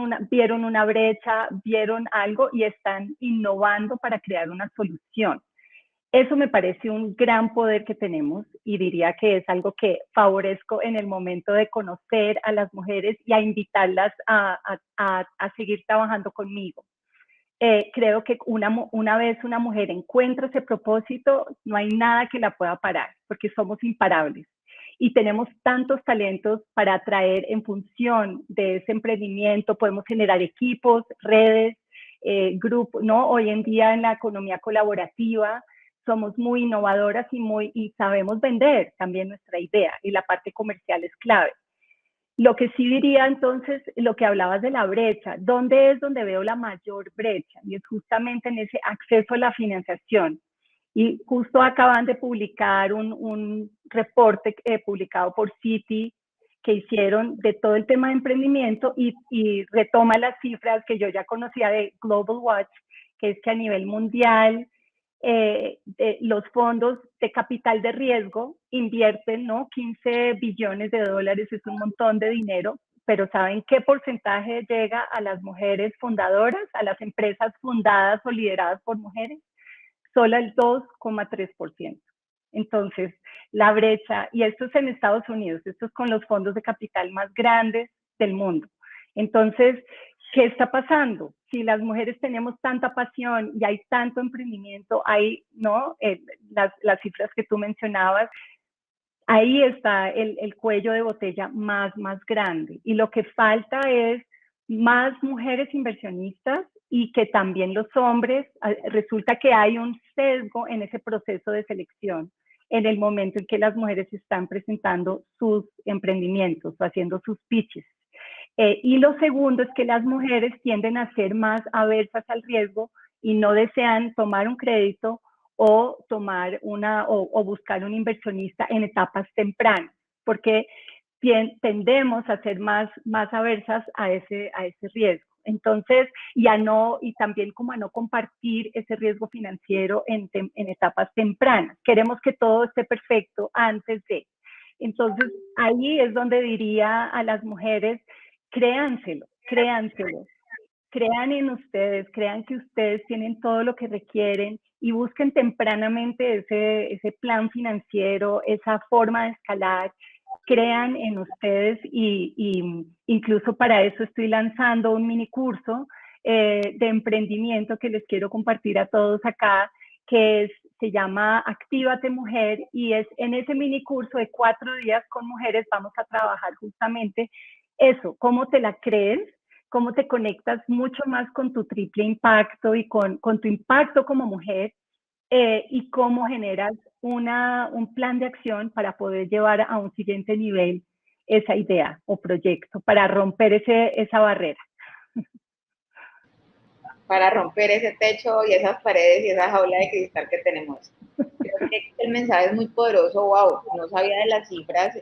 una brecha, vieron algo y están innovando para crear una solución. Eso me parece un gran poder que tenemos y diría que es algo que favorezco en el momento de conocer a las mujeres y a invitarlas a seguir trabajando conmigo. Creo que una vez una mujer encuentra ese propósito, no hay nada que la pueda parar, porque somos imparables. Y tenemos tantos talentos para atraer en función de ese emprendimiento, podemos generar equipos, redes, grupos, ¿no? Hoy en día en la economía colaborativa somos muy innovadoras y sabemos vender también nuestra idea, y la parte comercial es clave. Lo que sí diría entonces, lo que hablabas de la brecha, ¿dónde es donde veo la mayor brecha? Y es justamente en ese acceso a la financiación. Y justo acaban de publicar un reporte publicado por Citi que hicieron de todo el tema de emprendimiento y retoma las cifras que yo ya conocía de Global Watch, que es que a nivel mundial los fondos de capital de riesgo invierten, ¿no? 15 billones de dólares, es un montón de dinero, pero ¿saben qué porcentaje llega a las mujeres fundadoras, a las empresas fundadas o lideradas por mujeres? Solo el 2,3%. Entonces, la brecha, y esto es en Estados Unidos, esto es con los fondos de capital más grandes del mundo. Entonces, ¿qué está pasando? Si las mujeres tenemos tanta pasión y hay tanto emprendimiento, hay, ¿no? Las cifras que tú mencionabas, ahí está el cuello de botella más grande. Y lo que falta es más mujeres inversionistas y que también los hombres, resulta que hay un sesgo en ese proceso de selección en el momento en que las mujeres están presentando sus emprendimientos o haciendo sus pitches. Y lo segundo es que las mujeres tienden a ser más aversas al riesgo y no desean tomar un crédito o tomar o buscar un inversionista en etapas tempranas, porque tendemos a ser más aversas a ese riesgo. Entonces, y también como a no compartir ese riesgo financiero en etapas tempranas. Queremos que todo esté perfecto antes de. Entonces, ahí es donde diría a las mujeres, créanselo, crean en ustedes, crean que ustedes tienen todo lo que requieren y busquen tempranamente ese plan financiero, esa forma de escalar, crean en ustedes y incluso para eso estoy lanzando un mini curso de emprendimiento que les quiero compartir a todos acá, que se llama Actívate Mujer, y es en ese mini curso de 4 días con mujeres vamos a trabajar justamente eso, cómo te la crees, cómo te conectas mucho más con tu triple impacto y con tu impacto como mujer, y cómo generas un plan de acción para poder llevar a un siguiente nivel esa idea o proyecto, para romper esa barrera. Para romper ese techo y esas paredes y esa jaula de cristal que tenemos. Creo que el mensaje es muy poderoso. Wow, no sabía de las cifras,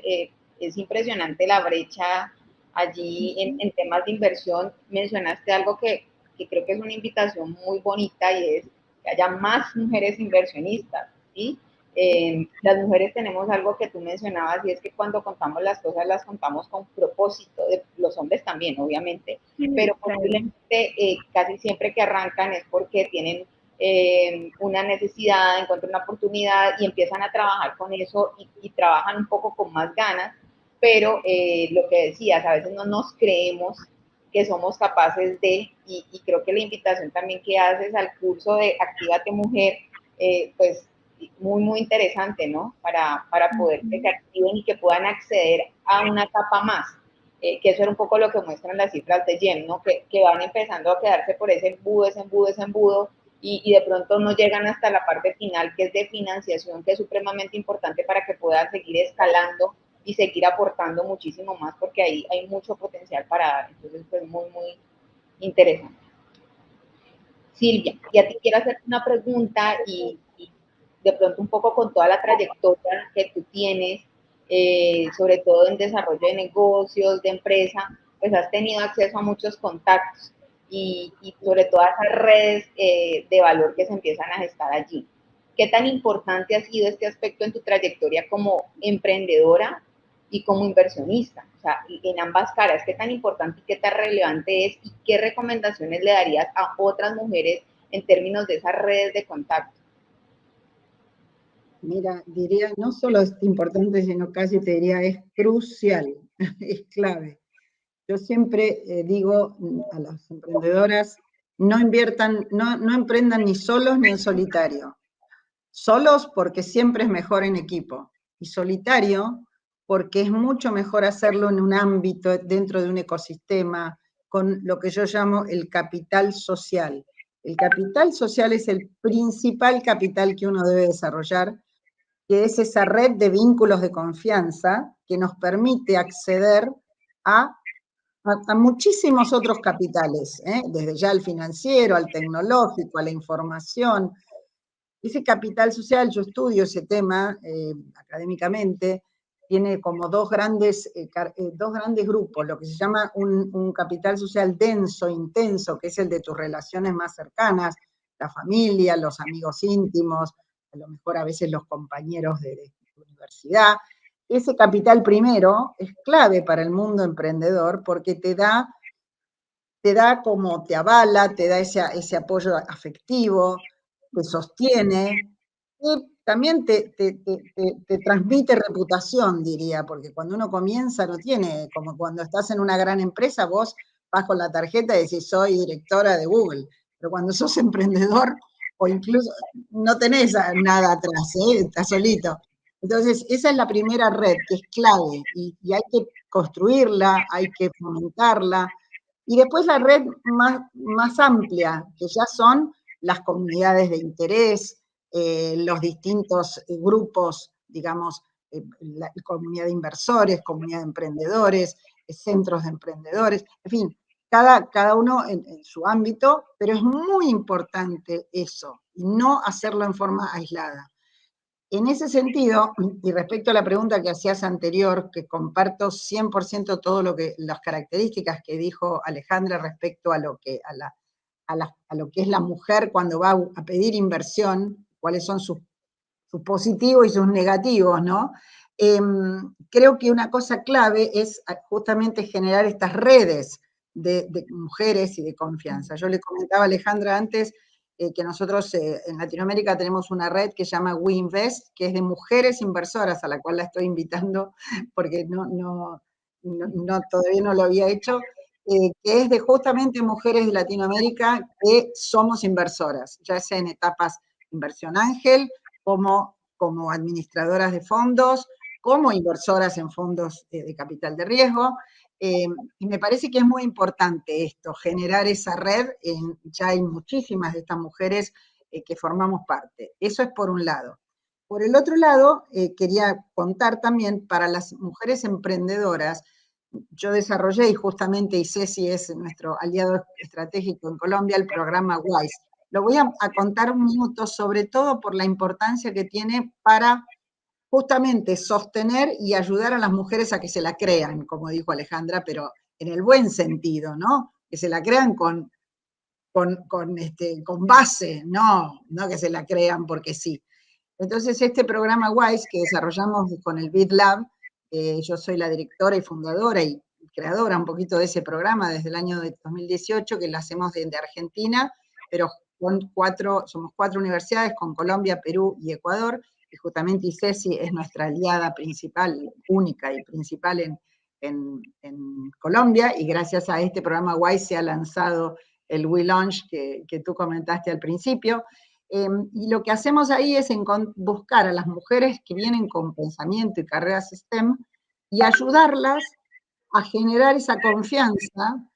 es impresionante la brecha allí en temas de inversión. Mencionaste algo que creo que es una invitación muy bonita, y es que haya más mujeres inversionistas, ¿sí? Las mujeres tenemos algo que tú mencionabas, y es que cuando contamos las cosas las contamos con propósito, los hombres también, obviamente, pero posiblemente casi siempre que arrancan es porque tienen una necesidad, encuentran una oportunidad y empiezan a trabajar con eso y trabajan un poco con más ganas, pero lo que decías, a veces no nos creemos que somos capaces de, y creo que la invitación también que haces al curso de Actívate Mujer, pues muy interesante, ¿no? Para poder que se activen y que puedan acceder a una etapa más. Que eso era un poco lo que muestran las cifras de GEM, ¿no? Que van empezando a quedarse por ese embudo, y de pronto no llegan hasta la parte final, que es de financiación, que es supremamente importante para que puedan seguir escalando y seguir aportando muchísimo más, porque ahí hay mucho potencial para dar. Entonces, pues muy interesante. Silvia, y a ti quiero hacer una pregunta, y de pronto un poco con toda la trayectoria que tú tienes, sobre todo en desarrollo de negocios, de empresa, pues has tenido acceso a muchos contactos y sobre todo a esas redes de valor que se empiezan a gestar allí. ¿Qué tan importante ha sido este aspecto en tu trayectoria como emprendedora y como inversionista? O sea, en ambas caras, ¿qué tan importante y qué tan relevante es, y qué recomendaciones le darías a otras mujeres en términos de esas redes de contacto? Mira, diría, no solo es importante, sino casi te diría, es crucial, es clave. Yo siempre digo a las emprendedoras, no emprendan ni solos ni en solitario. Solos porque siempre es mejor en equipo, y solitario porque es mucho mejor hacerlo en un ámbito, dentro de un ecosistema, con lo que yo llamo el capital social. El capital social es el principal capital que uno debe desarrollar, que es esa red de vínculos de confianza que nos permite acceder a muchísimos otros capitales, desde ya al financiero, al tecnológico, a la información. Ese capital social, yo estudio ese tema académicamente, tiene como dos grandes grupos, lo que se llama un capital social denso, intenso, que es el de tus relaciones más cercanas, la familia, los amigos íntimos, a lo mejor a veces los compañeros de universidad. Ese capital primero es clave para el mundo emprendedor porque te da como, te avala, te da ese apoyo afectivo, te sostiene, y también te transmite reputación, diría, porque cuando uno comienza no tiene, como cuando estás en una gran empresa, vos vas con la tarjeta y decís, soy directora de Google, pero cuando sos emprendedor, o incluso no tenés nada atrás, estás solito. Entonces, esa es la primera red, que es clave, y hay que construirla, hay que fomentarla. Y después la red más amplia, que ya son las comunidades de interés, los distintos grupos, digamos, la comunidad de inversores, comunidad de emprendedores, centros de emprendedores, en fin, cada uno en su ámbito, pero es muy importante eso, y no hacerlo en forma aislada. En ese sentido, y respecto a la pregunta que hacías anterior, que comparto 100% las características que dijo Alejandra respecto a lo que, a lo que es la mujer cuando va a pedir inversión, cuáles son sus positivos y sus negativos, ¿no? Creo que una cosa clave es justamente generar estas redes de mujeres y de confianza. Yo le comentaba a Alejandra antes que nosotros en Latinoamérica tenemos una red que se llama WeInvest, que es de mujeres inversoras, a la cual la estoy invitando porque todavía no lo había hecho, que es de justamente mujeres de Latinoamérica que somos inversoras, ya sea en etapas inversión ángel, como administradoras de fondos, como inversoras en fondos de capital de riesgo. Y me parece que es muy importante esto, generar esa red. Ya hay muchísimas de estas mujeres que formamos parte. Eso es por un lado. Por el otro lado, quería contar también para las mujeres emprendedoras. Yo desarrollé, y justamente ICESI es nuestro aliado estratégico en Colombia, el programa WISE. Lo voy a contar un minuto, sobre todo por la importancia que tiene para justamente sostener y ayudar a las mujeres a que se la crean, como dijo Alejandra, pero en el buen sentido, ¿no? Que se la crean con base, no que se la crean porque sí. Entonces, este programa WISE que desarrollamos con el BitLab, yo soy la directora y fundadora y creadora un poquito de ese programa desde el año 2018, que lo hacemos desde Argentina, pero somos 4 universidades con Colombia, Perú y Ecuador, y justamente ICESI es nuestra aliada principal, única y principal en Colombia, y gracias a este programa WISE se ha lanzado el WeLaunch que tú comentaste al principio. Y lo que hacemos ahí es buscar a las mujeres que vienen con pensamiento y carreras STEM y ayudarlas a generar esa confianza,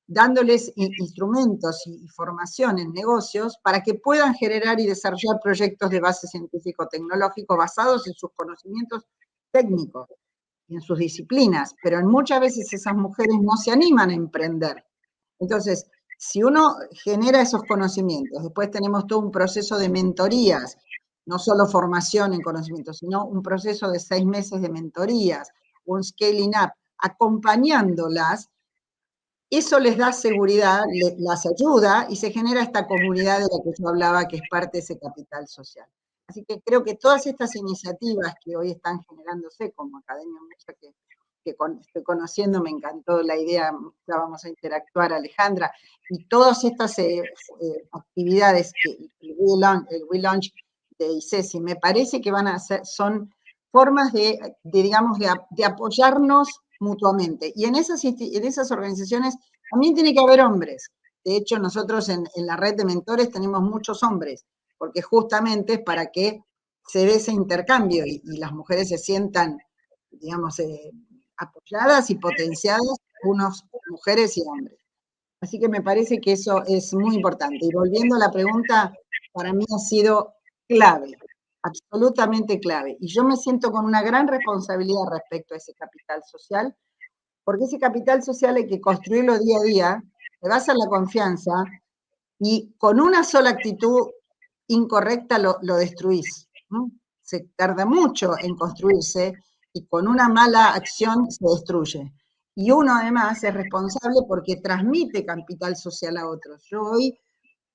dándoles instrumentos y formación en negocios para que puedan generar y desarrollar proyectos de base científico-tecnológico basados en sus conocimientos técnicos y en sus disciplinas, pero muchas veces esas mujeres no se animan a emprender. Entonces, si uno genera esos conocimientos, después tenemos todo un proceso de mentorías, no solo formación en conocimientos, sino un proceso de 6 meses de mentorías, un scaling up, acompañándolas, eso les da seguridad, las ayuda y se genera esta comunidad de la que yo hablaba, que es parte de ese capital social. Así que creo que todas estas iniciativas que hoy están generándose como Academia Mucha, que estoy conociendo, me encantó la idea, ya vamos a interactuar, Alejandra, y todas estas actividades, el WeLaunch de ICESI, me parece que van a ser, son formas digamos, de apoyarnos mutuamente. Y en esas organizaciones también tiene que haber hombres. De hecho, nosotros en la red de mentores tenemos muchos hombres, porque justamente es para que se dé ese intercambio y las mujeres se sientan, digamos, apoyadas y potenciadas, mujeres y hombres. Así que me parece que eso es muy importante. Y volviendo a la pregunta, para mí ha sido clave, absolutamente clave. Y yo me siento con una gran responsabilidad respecto a ese capital social, porque ese capital social hay que construirlo día a día, se basa en la confianza, y con una sola actitud incorrecta lo destruís, ¿no? Se tarda mucho en construirse y con una mala acción se destruye. Y uno además es responsable porque transmite capital social a otros. Yo hoy,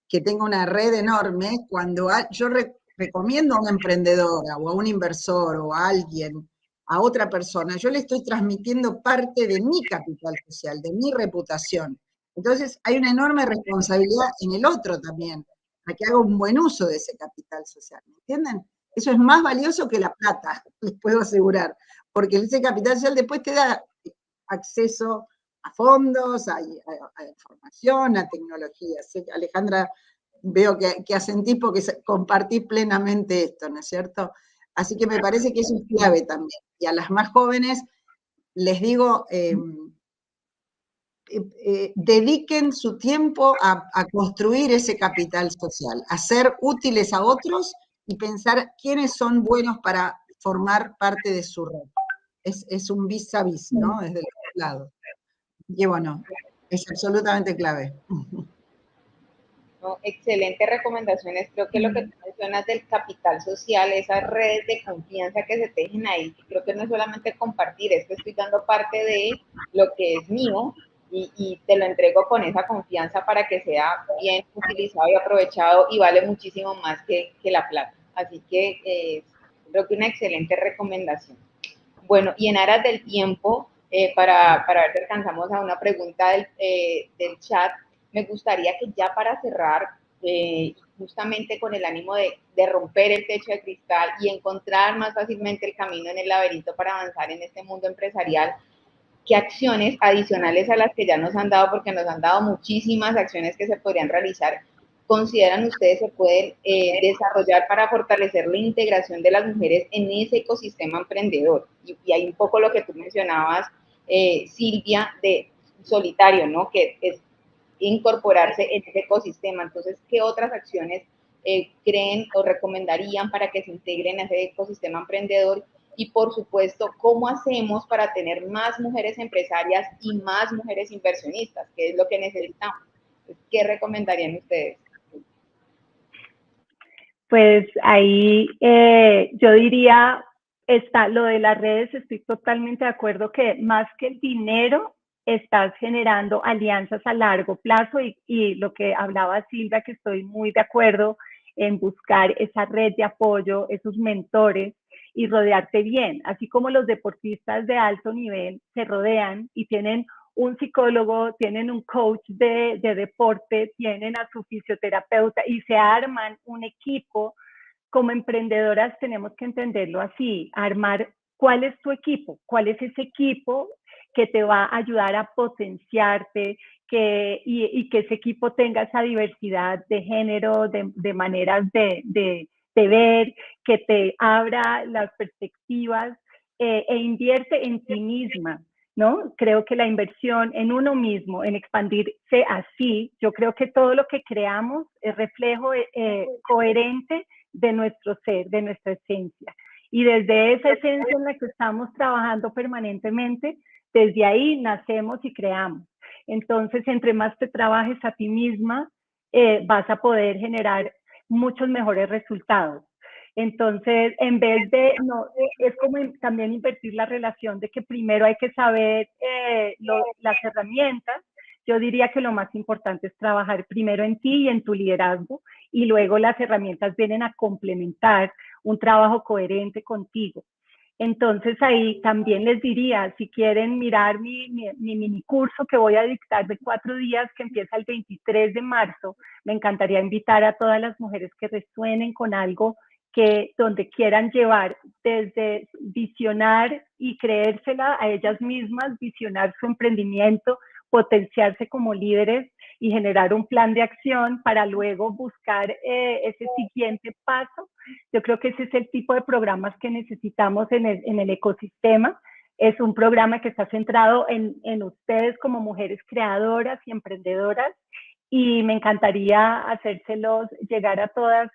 que tengo una red enorme, cuando yo recomiendo a una emprendedora o a un inversor o a alguien, a otra persona, yo le estoy transmitiendo parte de mi capital social, de mi reputación. Entonces hay una enorme responsabilidad en el otro también, para que haga un buen uso de ese capital social, ¿me entienden? Eso es más valioso que la plata, les puedo asegurar, porque ese capital social después te da acceso a fondos, a información, a tecnología. Alejandra, veo que asentí porque compartí plenamente esto, ¿no es cierto? Así que me parece que eso es clave también. Y a las más jóvenes les digo, dediquen su tiempo a construir ese capital social, a ser útiles a otros y pensar quiénes son buenos para formar parte de su red. Es un vis a vis, ¿no? Desde el otro lado. Y bueno, es absolutamente clave. ¿No? Excelentes recomendaciones. Creo que lo que tú mencionas del capital social, esas redes de confianza que se tejen ahí, creo que no es solamente compartir, es que estoy dando parte de lo que es mío y te lo entrego con esa confianza para que sea bien utilizado y aprovechado y vale muchísimo más que la plata. Así que creo que una excelente recomendación. Bueno, y en aras del tiempo, para ver si alcanzamos a una pregunta del chat, me gustaría que ya para cerrar, justamente con el ánimo de romper el techo de cristal y encontrar más fácilmente el camino en el laberinto para avanzar en este mundo empresarial, ¿qué acciones adicionales a las que ya nos han dado, porque nos han dado muchísimas acciones que se podrían realizar, consideran ustedes se pueden desarrollar para fortalecer la integración de las mujeres en ese ecosistema emprendedor? Y hay un poco lo que tú mencionabas, Silvia, de solitario, ¿no? Que es incorporarse en ese ecosistema. Entonces, ¿qué otras acciones creen o recomendarían para que se integren a ese ecosistema emprendedor? Y, por supuesto, ¿cómo hacemos para tener más mujeres empresarias y más mujeres inversionistas? ¿Qué es lo que necesitamos? ¿Qué recomendarían ustedes? Pues ahí yo diría, está lo de las redes, estoy totalmente de acuerdo que más que el dinero, estás generando alianzas a largo plazo y lo que hablaba Silvia, que estoy muy de acuerdo en buscar esa red de apoyo, esos mentores y rodearte bien, así como los deportistas de alto nivel se rodean y tienen un psicólogo, tienen un coach de deporte, tienen a su fisioterapeuta y se arman un equipo. Como emprendedoras tenemos que entenderlo así, armar cuál es tu equipo, cuál es ese equipo que te va a ayudar a potenciarte, y que ese equipo tenga esa diversidad de género, de maneras de ver, que te abra las perspectivas e invierte en ti misma, ¿no? Creo que la inversión en uno mismo, en expandirse así, yo creo que todo lo que creamos es reflejo coherente de nuestro ser, de nuestra esencia. Y desde esa esencia en la que estamos trabajando permanentemente, desde ahí nacemos y creamos. Entonces, entre más te trabajes a ti misma, vas a poder generar muchos mejores resultados. Entonces, en vez de, no, es como también invertir la relación de que primero hay que saber las herramientas. Yo diría que lo más importante es trabajar primero en ti y en tu liderazgo, y luego las herramientas vienen a complementar un trabajo coherente contigo. Entonces ahí también les diría, si quieren mirar mi mini curso que voy a dictar de 4 días, que empieza el 23 de marzo, me encantaría invitar a todas las mujeres que resuenen con algo donde quieran llevar desde visionar y creérsela a ellas mismas, visionar su emprendimiento, potenciarse como líderes y generar un plan de acción para luego buscar ese siguiente paso. Yo creo que ese es el tipo de programas que necesitamos en el ecosistema. Es un programa que está centrado en ustedes como mujeres creadoras y emprendedoras, y me encantaría hacérselos llegar a todas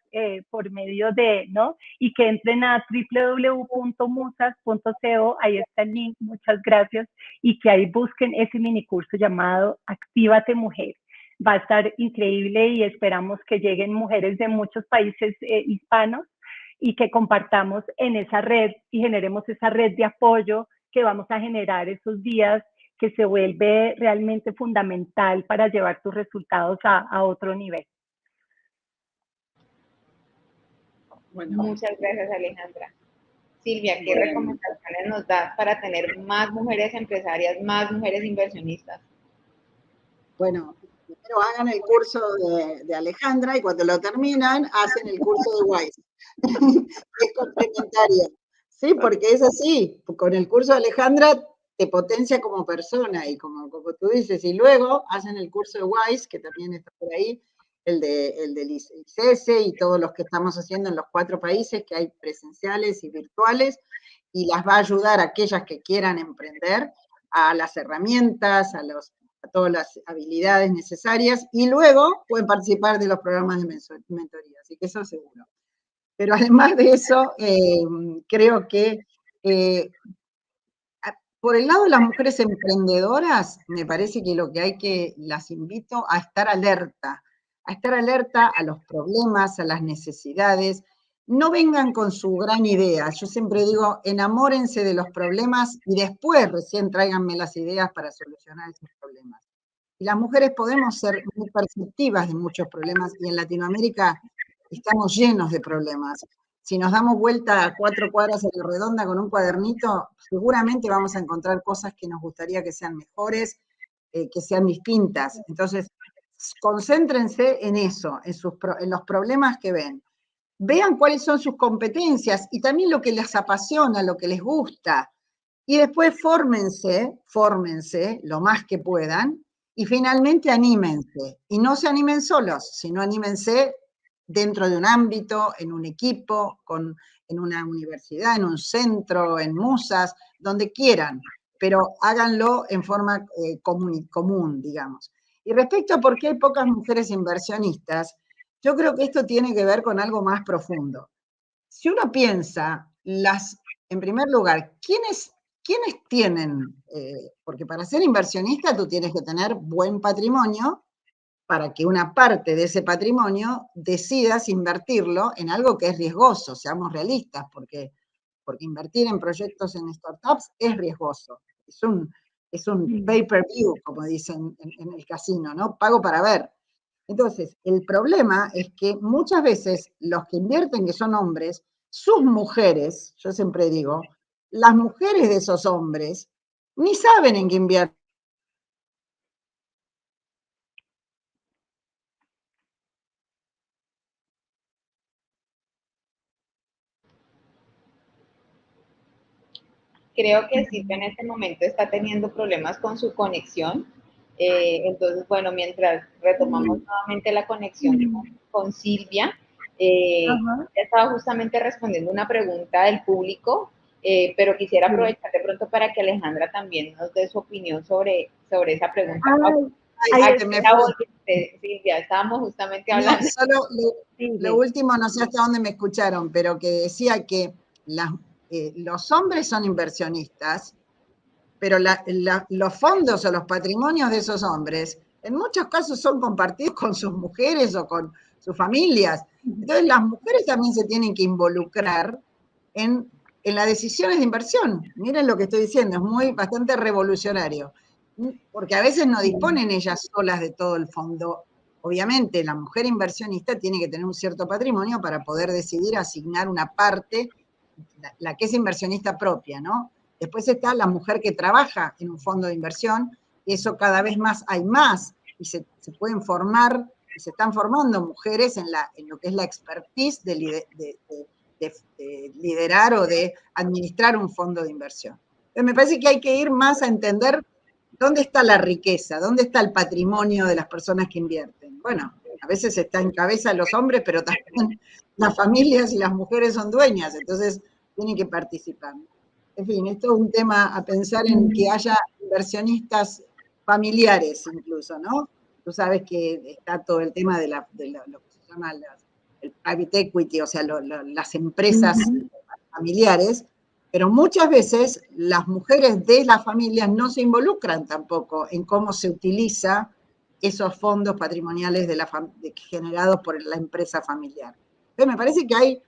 por medio de, ¿no? Y que entren a www.musas.co, ahí está el link, muchas gracias, y que ahí busquen ese mini curso llamado Actívate Mujer. Va a estar increíble y esperamos que lleguen mujeres de muchos países hispanos y que compartamos en esa red y generemos esa red de apoyo que vamos a generar esos días, que se vuelve realmente fundamental para llevar tus resultados a otro nivel. Bueno, muchas gracias, Alejandra. Silvia, ¿qué recomendaciones nos das para tener más mujeres empresarias, más mujeres inversionistas? Bueno, primero hagan el curso de Alejandra y cuando lo terminan, hacen el curso de Wise, que es complementario. Sí, porque es así, con el curso de Alejandra te potencia como persona y como tú dices, y luego hacen el curso de Wise, que también está por ahí, el del ICES y todos los que estamos haciendo en los 4 países, que hay presenciales y virtuales, y las va a ayudar a aquellas que quieran emprender a las herramientas, a todas las habilidades necesarias, y luego pueden participar de los programas de mentoría, así que eso seguro. Pero además de eso, creo que por el lado de las mujeres emprendedoras, me parece que las invito a estar alerta a los problemas, a las necesidades. No vengan con su gran idea. Yo siempre digo, enamórense de los problemas y después recién tráiganme las ideas para solucionar esos problemas. Y las mujeres podemos ser muy perceptivas de muchos problemas y en Latinoamérica estamos llenos de problemas. Si nos damos vuelta a 4 cuadras a la redonda con un cuadernito, seguramente vamos a encontrar cosas que nos gustaría que sean mejores, que sean distintas. Entonces, concéntrense en eso, en los problemas que ven. Vean cuáles son sus competencias y también lo que les apasiona, lo que les gusta. Y después fórmense lo más que puedan y finalmente anímense. Y no se animen solos, sino anímense dentro de un ámbito, en un equipo, en una universidad, en un centro, en musas, donde quieran, pero háganlo en forma común, digamos. Y respecto a por qué hay pocas mujeres inversionistas, yo creo que esto tiene que ver con algo más profundo. Si uno piensa, en primer lugar, ¿quiénes tienen? Porque para ser inversionista tú tienes que tener buen patrimonio para que una parte de ese patrimonio decidas invertirlo en algo que es riesgoso, seamos realistas, porque invertir en proyectos en startups es riesgoso. Es un pay-per-view, como dicen en el casino, ¿no? Pago para ver. Entonces, el problema es que muchas veces los que invierten, que son hombres, sus mujeres, yo siempre digo, las mujeres de esos hombres, ni saben en qué invierten. Creo que Silvia en este momento está teniendo problemas con su conexión. Entonces, bueno, mientras retomamos nuevamente la conexión con Silvia, estaba justamente respondiendo una pregunta del público, pero quisiera aprovechar de pronto para que Alejandra también nos dé su opinión sobre esa pregunta. Silvia, estábamos justamente hablando. No, solo lo último, no sé hasta dónde me escucharon, pero que decía que los hombres son inversionistas, pero los fondos o los patrimonios de esos hombres en muchos casos son compartidos con sus mujeres o con sus familias. Entonces las mujeres también se tienen que involucrar en las decisiones de inversión. Miren lo que estoy diciendo, es bastante revolucionario, porque a veces no disponen ellas solas de todo el fondo. Obviamente la mujer inversionista tiene que tener un cierto patrimonio para poder decidir asignar una parte, la que es inversionista propia, ¿no? Después está la mujer que trabaja en un fondo de inversión, y eso cada vez más hay más, y se pueden formar, y se están formando mujeres en lo que es la expertise de liderar o de administrar un fondo de inversión. Entonces me parece que hay que ir más a entender dónde está la riqueza, dónde está el patrimonio de las personas que invierten. Bueno, a veces está en cabeza de los hombres, pero también las familias y las mujeres son dueñas, entonces tienen que participar. En fin, esto es un tema a pensar en que haya inversionistas familiares incluso, ¿no? Tú sabes que está todo el tema de lo que se llama el private equity, o sea, las empresas familiares, pero muchas veces las mujeres de las familias no se involucran tampoco en cómo se utiliza esos fondos patrimoniales generados por la empresa familiar. Entonces, me parece que hay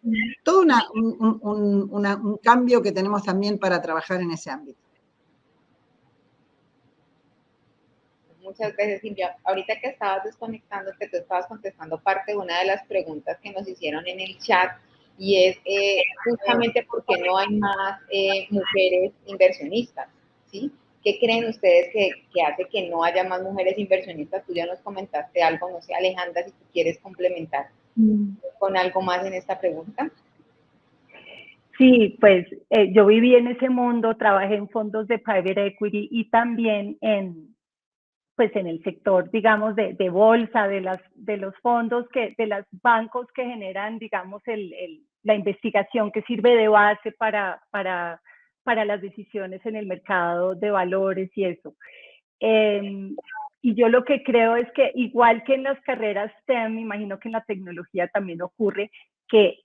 todo un cambio que tenemos también para trabajar en ese ámbito. Muchas veces, Silvia. Ahorita que estabas desconectando, que tú estabas contestando parte de una de las preguntas que nos hicieron en el chat, y es justamente porque no hay más mujeres inversionistas, ¿sí? ¿Qué creen ustedes que hace que no haya más mujeres inversionistas? Tú ya nos comentaste algo, no sé, Alejandra, si tú quieres complementar con algo más en esta pregunta. Sí, pues yo viví en ese mundo, trabajé en fondos de private equity y también en pues en el sector, digamos, de bolsa, de los fondos, de los bancos que generan, digamos, la investigación que sirve de base para las decisiones en el mercado de valores y eso. Y yo lo que creo es que, igual que en las carreras STEM, me imagino que en la tecnología también ocurre, que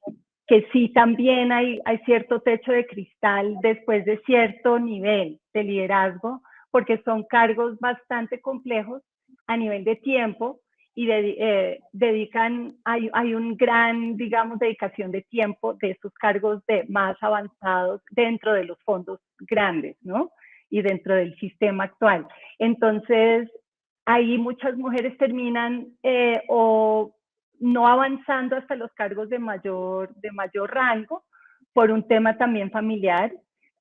sí también hay cierto techo de cristal después de cierto nivel de liderazgo, porque son cargos bastante complejos a nivel de tiempo y hay un gran, digamos, dedicación de tiempo de esos cargos más avanzados dentro de los fondos grandes, ¿no? Y dentro del sistema actual. Entonces, ahí muchas mujeres terminan o no avanzando hasta los cargos de mayor rango por un tema también familiar,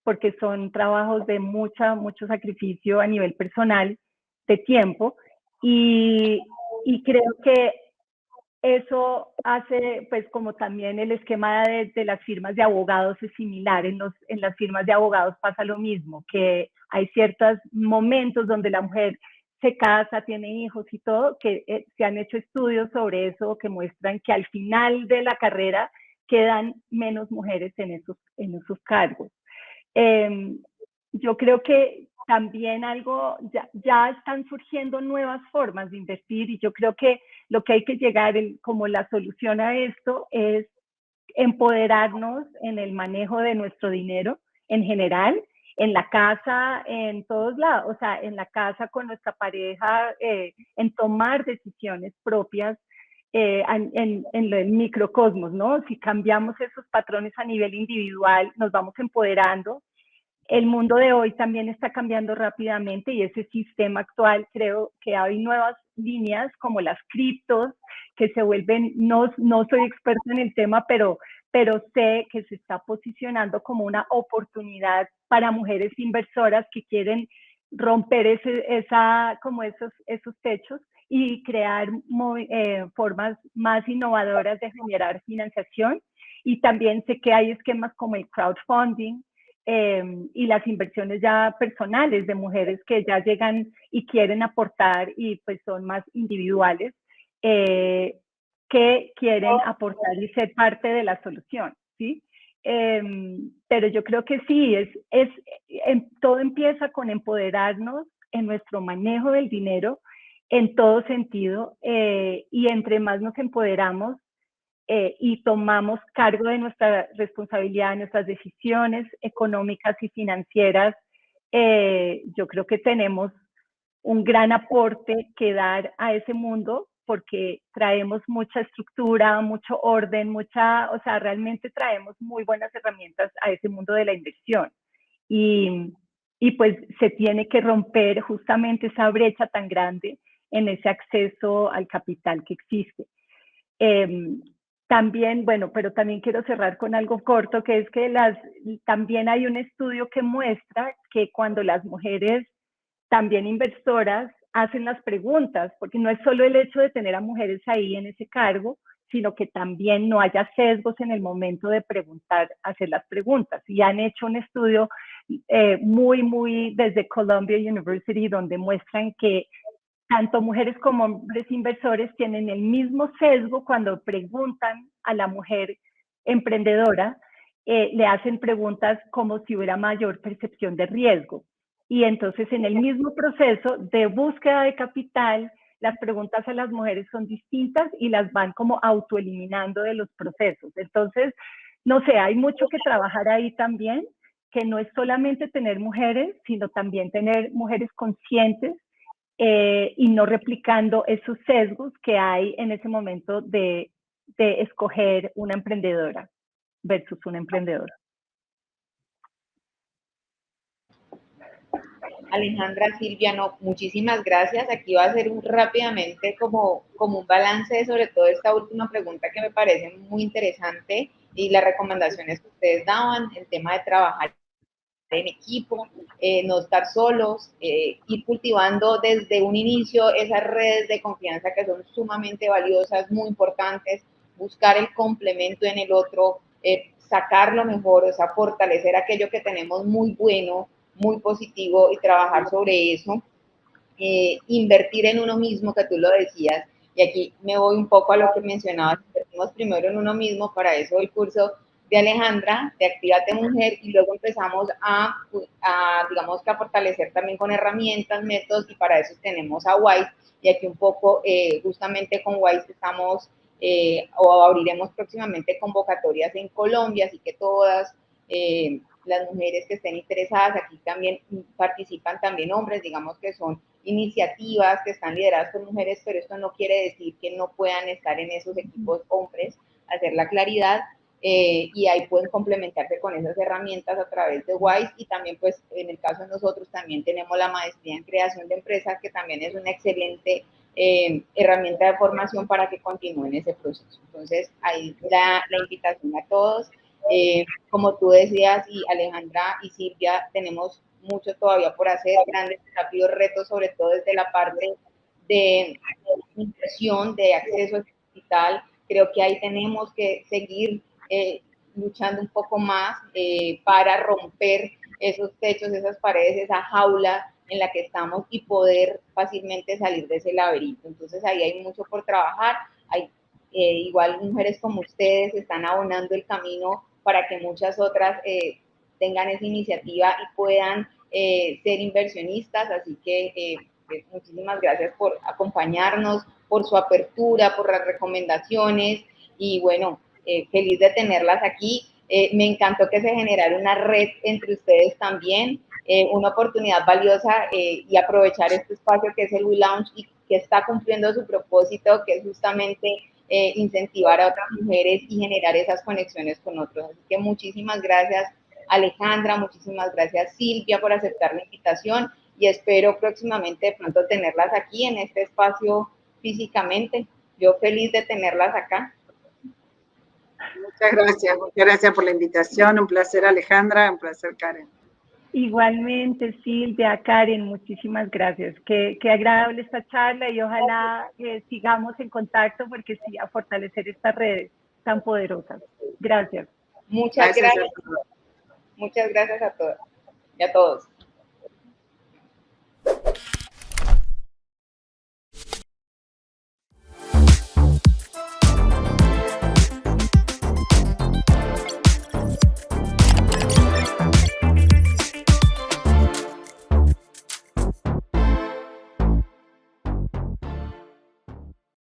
porque son trabajos de mucho sacrificio a nivel personal, de tiempo, y creo que eso hace, pues como también el esquema de las firmas de abogados es similar, en las firmas de abogados pasa lo mismo, que hay ciertos momentos donde la mujer se casa, tiene hijos y todo, que se han hecho estudios sobre eso que muestran que al final de la carrera quedan menos mujeres en esos cargos. Yo creo que también ya están surgiendo nuevas formas de invertir y yo creo que lo que hay que llegar, como la solución a esto, es empoderarnos en el manejo de nuestro dinero en general, en la casa, en todos lados, o sea, en la casa con nuestra pareja, en tomar decisiones propias en el microcosmos, ¿no? Si cambiamos esos patrones a nivel individual, nos vamos empoderando. El mundo de hoy también está cambiando rápidamente y ese sistema actual, creo que hay nuevas líneas como las criptos que se vuelven, no soy experta en el tema, pero sé que se está posicionando como una oportunidad para mujeres inversoras que quieren romper esos techos y crear formas más innovadoras de generar financiación. Y también sé que hay esquemas como el crowdfunding, y las inversiones ya personales de mujeres que ya llegan y quieren aportar y pues son más individuales, que quieren aportar y ser parte de la solución, ¿sí? Pero yo creo que sí, todo empieza con empoderarnos en nuestro manejo del dinero en todo sentido, y entre más nos empoderamos, y tomamos cargo de nuestra responsabilidad, de nuestras decisiones económicas y financieras, yo creo que tenemos un gran aporte que dar a ese mundo porque traemos mucha estructura, mucho orden, o sea, realmente traemos muy buenas herramientas a ese mundo de la inversión. Y pues se tiene que romper justamente esa brecha tan grande en ese acceso al capital que existe. También, bueno, pero también quiero cerrar con algo corto, que es que también hay un estudio que muestra que cuando las mujeres, también inversoras, hacen las preguntas, porque no es solo el hecho de tener a mujeres ahí en ese cargo, sino que también no haya sesgos en el momento de hacer las preguntas. Y han hecho un estudio muy desde Columbia University, donde muestran que tanto mujeres como hombres inversores tienen el mismo sesgo cuando preguntan a la mujer emprendedora, le hacen preguntas como si hubiera mayor percepción de riesgo. Y entonces en el mismo proceso de búsqueda de capital, las preguntas a las mujeres son distintas y las van como autoeliminando de los procesos. Entonces, no sé, hay mucho que trabajar ahí también, que no es solamente tener mujeres, sino también tener mujeres conscientes, y no replicando esos sesgos que hay en ese momento de escoger una emprendedora versus una emprendedora. Alejandra, Silvia, no, muchísimas gracias. Aquí va a ser rápidamente como un balance de sobre todo esta última pregunta que me parece muy interesante y las recomendaciones que ustedes daban, el tema de trabajar en equipo, no estar solos, ir cultivando desde un inicio esas redes de confianza que son sumamente valiosas, muy importantes, buscar el complemento en el otro, sacar lo mejor, o sea, fortalecer aquello que tenemos muy bueno, muy positivo y trabajar sobre eso. invertir en uno mismo, que tú lo decías, y aquí me voy un poco a lo que mencionabas, invertimos primero en uno mismo, para eso el curso de Alejandra, de Actívate Mujer, y luego empezamos digamos que a fortalecer también con herramientas, métodos, y para eso tenemos a WISE, y aquí un poco, justamente con WISE estamos, o abriremos próximamente convocatorias en Colombia, así que todas las mujeres que estén interesadas, aquí también participan también hombres, digamos que son iniciativas que están lideradas por mujeres, pero esto no quiere decir que no puedan estar en esos equipos hombres, hacer la claridad, y ahí pueden complementarse con esas herramientas a través de WISE, y también pues en el caso de nosotros también tenemos la maestría en creación de empresas, que también es una excelente herramienta de formación para que continúen ese proceso. Entonces ahí la invitación a todos. Como tú decías, y Alejandra y Silvia, tenemos mucho todavía por hacer, grandes desafíos, retos, sobre todo desde la parte de inversión, de acceso digital. Creo que ahí tenemos que seguir luchando un poco más para romper esos techos, esas paredes, esa jaula en la que estamos, y poder fácilmente salir de ese laberinto. Entonces ahí hay mucho por trabajar. Hay igual mujeres como ustedes están abonando el camino para que muchas otras tengan esa iniciativa y puedan ser inversionistas. Así que muchísimas gracias por acompañarnos, por su apertura, por las recomendaciones, y bueno, feliz de tenerlas aquí. Me encantó que se generara una red entre ustedes también, una oportunidad valiosa, y aprovechar este espacio que es el WeLaunch y que está cumpliendo su propósito, que es justamente incentivar a otras mujeres y generar esas conexiones con otros. Así que muchísimas gracias, Alejandra, muchísimas gracias, Silvia, por aceptar la invitación, y espero próximamente de pronto tenerlas aquí en este espacio físicamente. Yo feliz de tenerlas acá. Muchas gracias por la invitación, un placer Alejandra, un placer Karen. Igualmente, Silvia, Karen, muchísimas gracias. Qué agradable esta charla, y ojalá sigamos en contacto, porque sí, a fortalecer estas redes tan poderosas. Gracias. Muchas gracias. Muchas gracias a todas y a todos.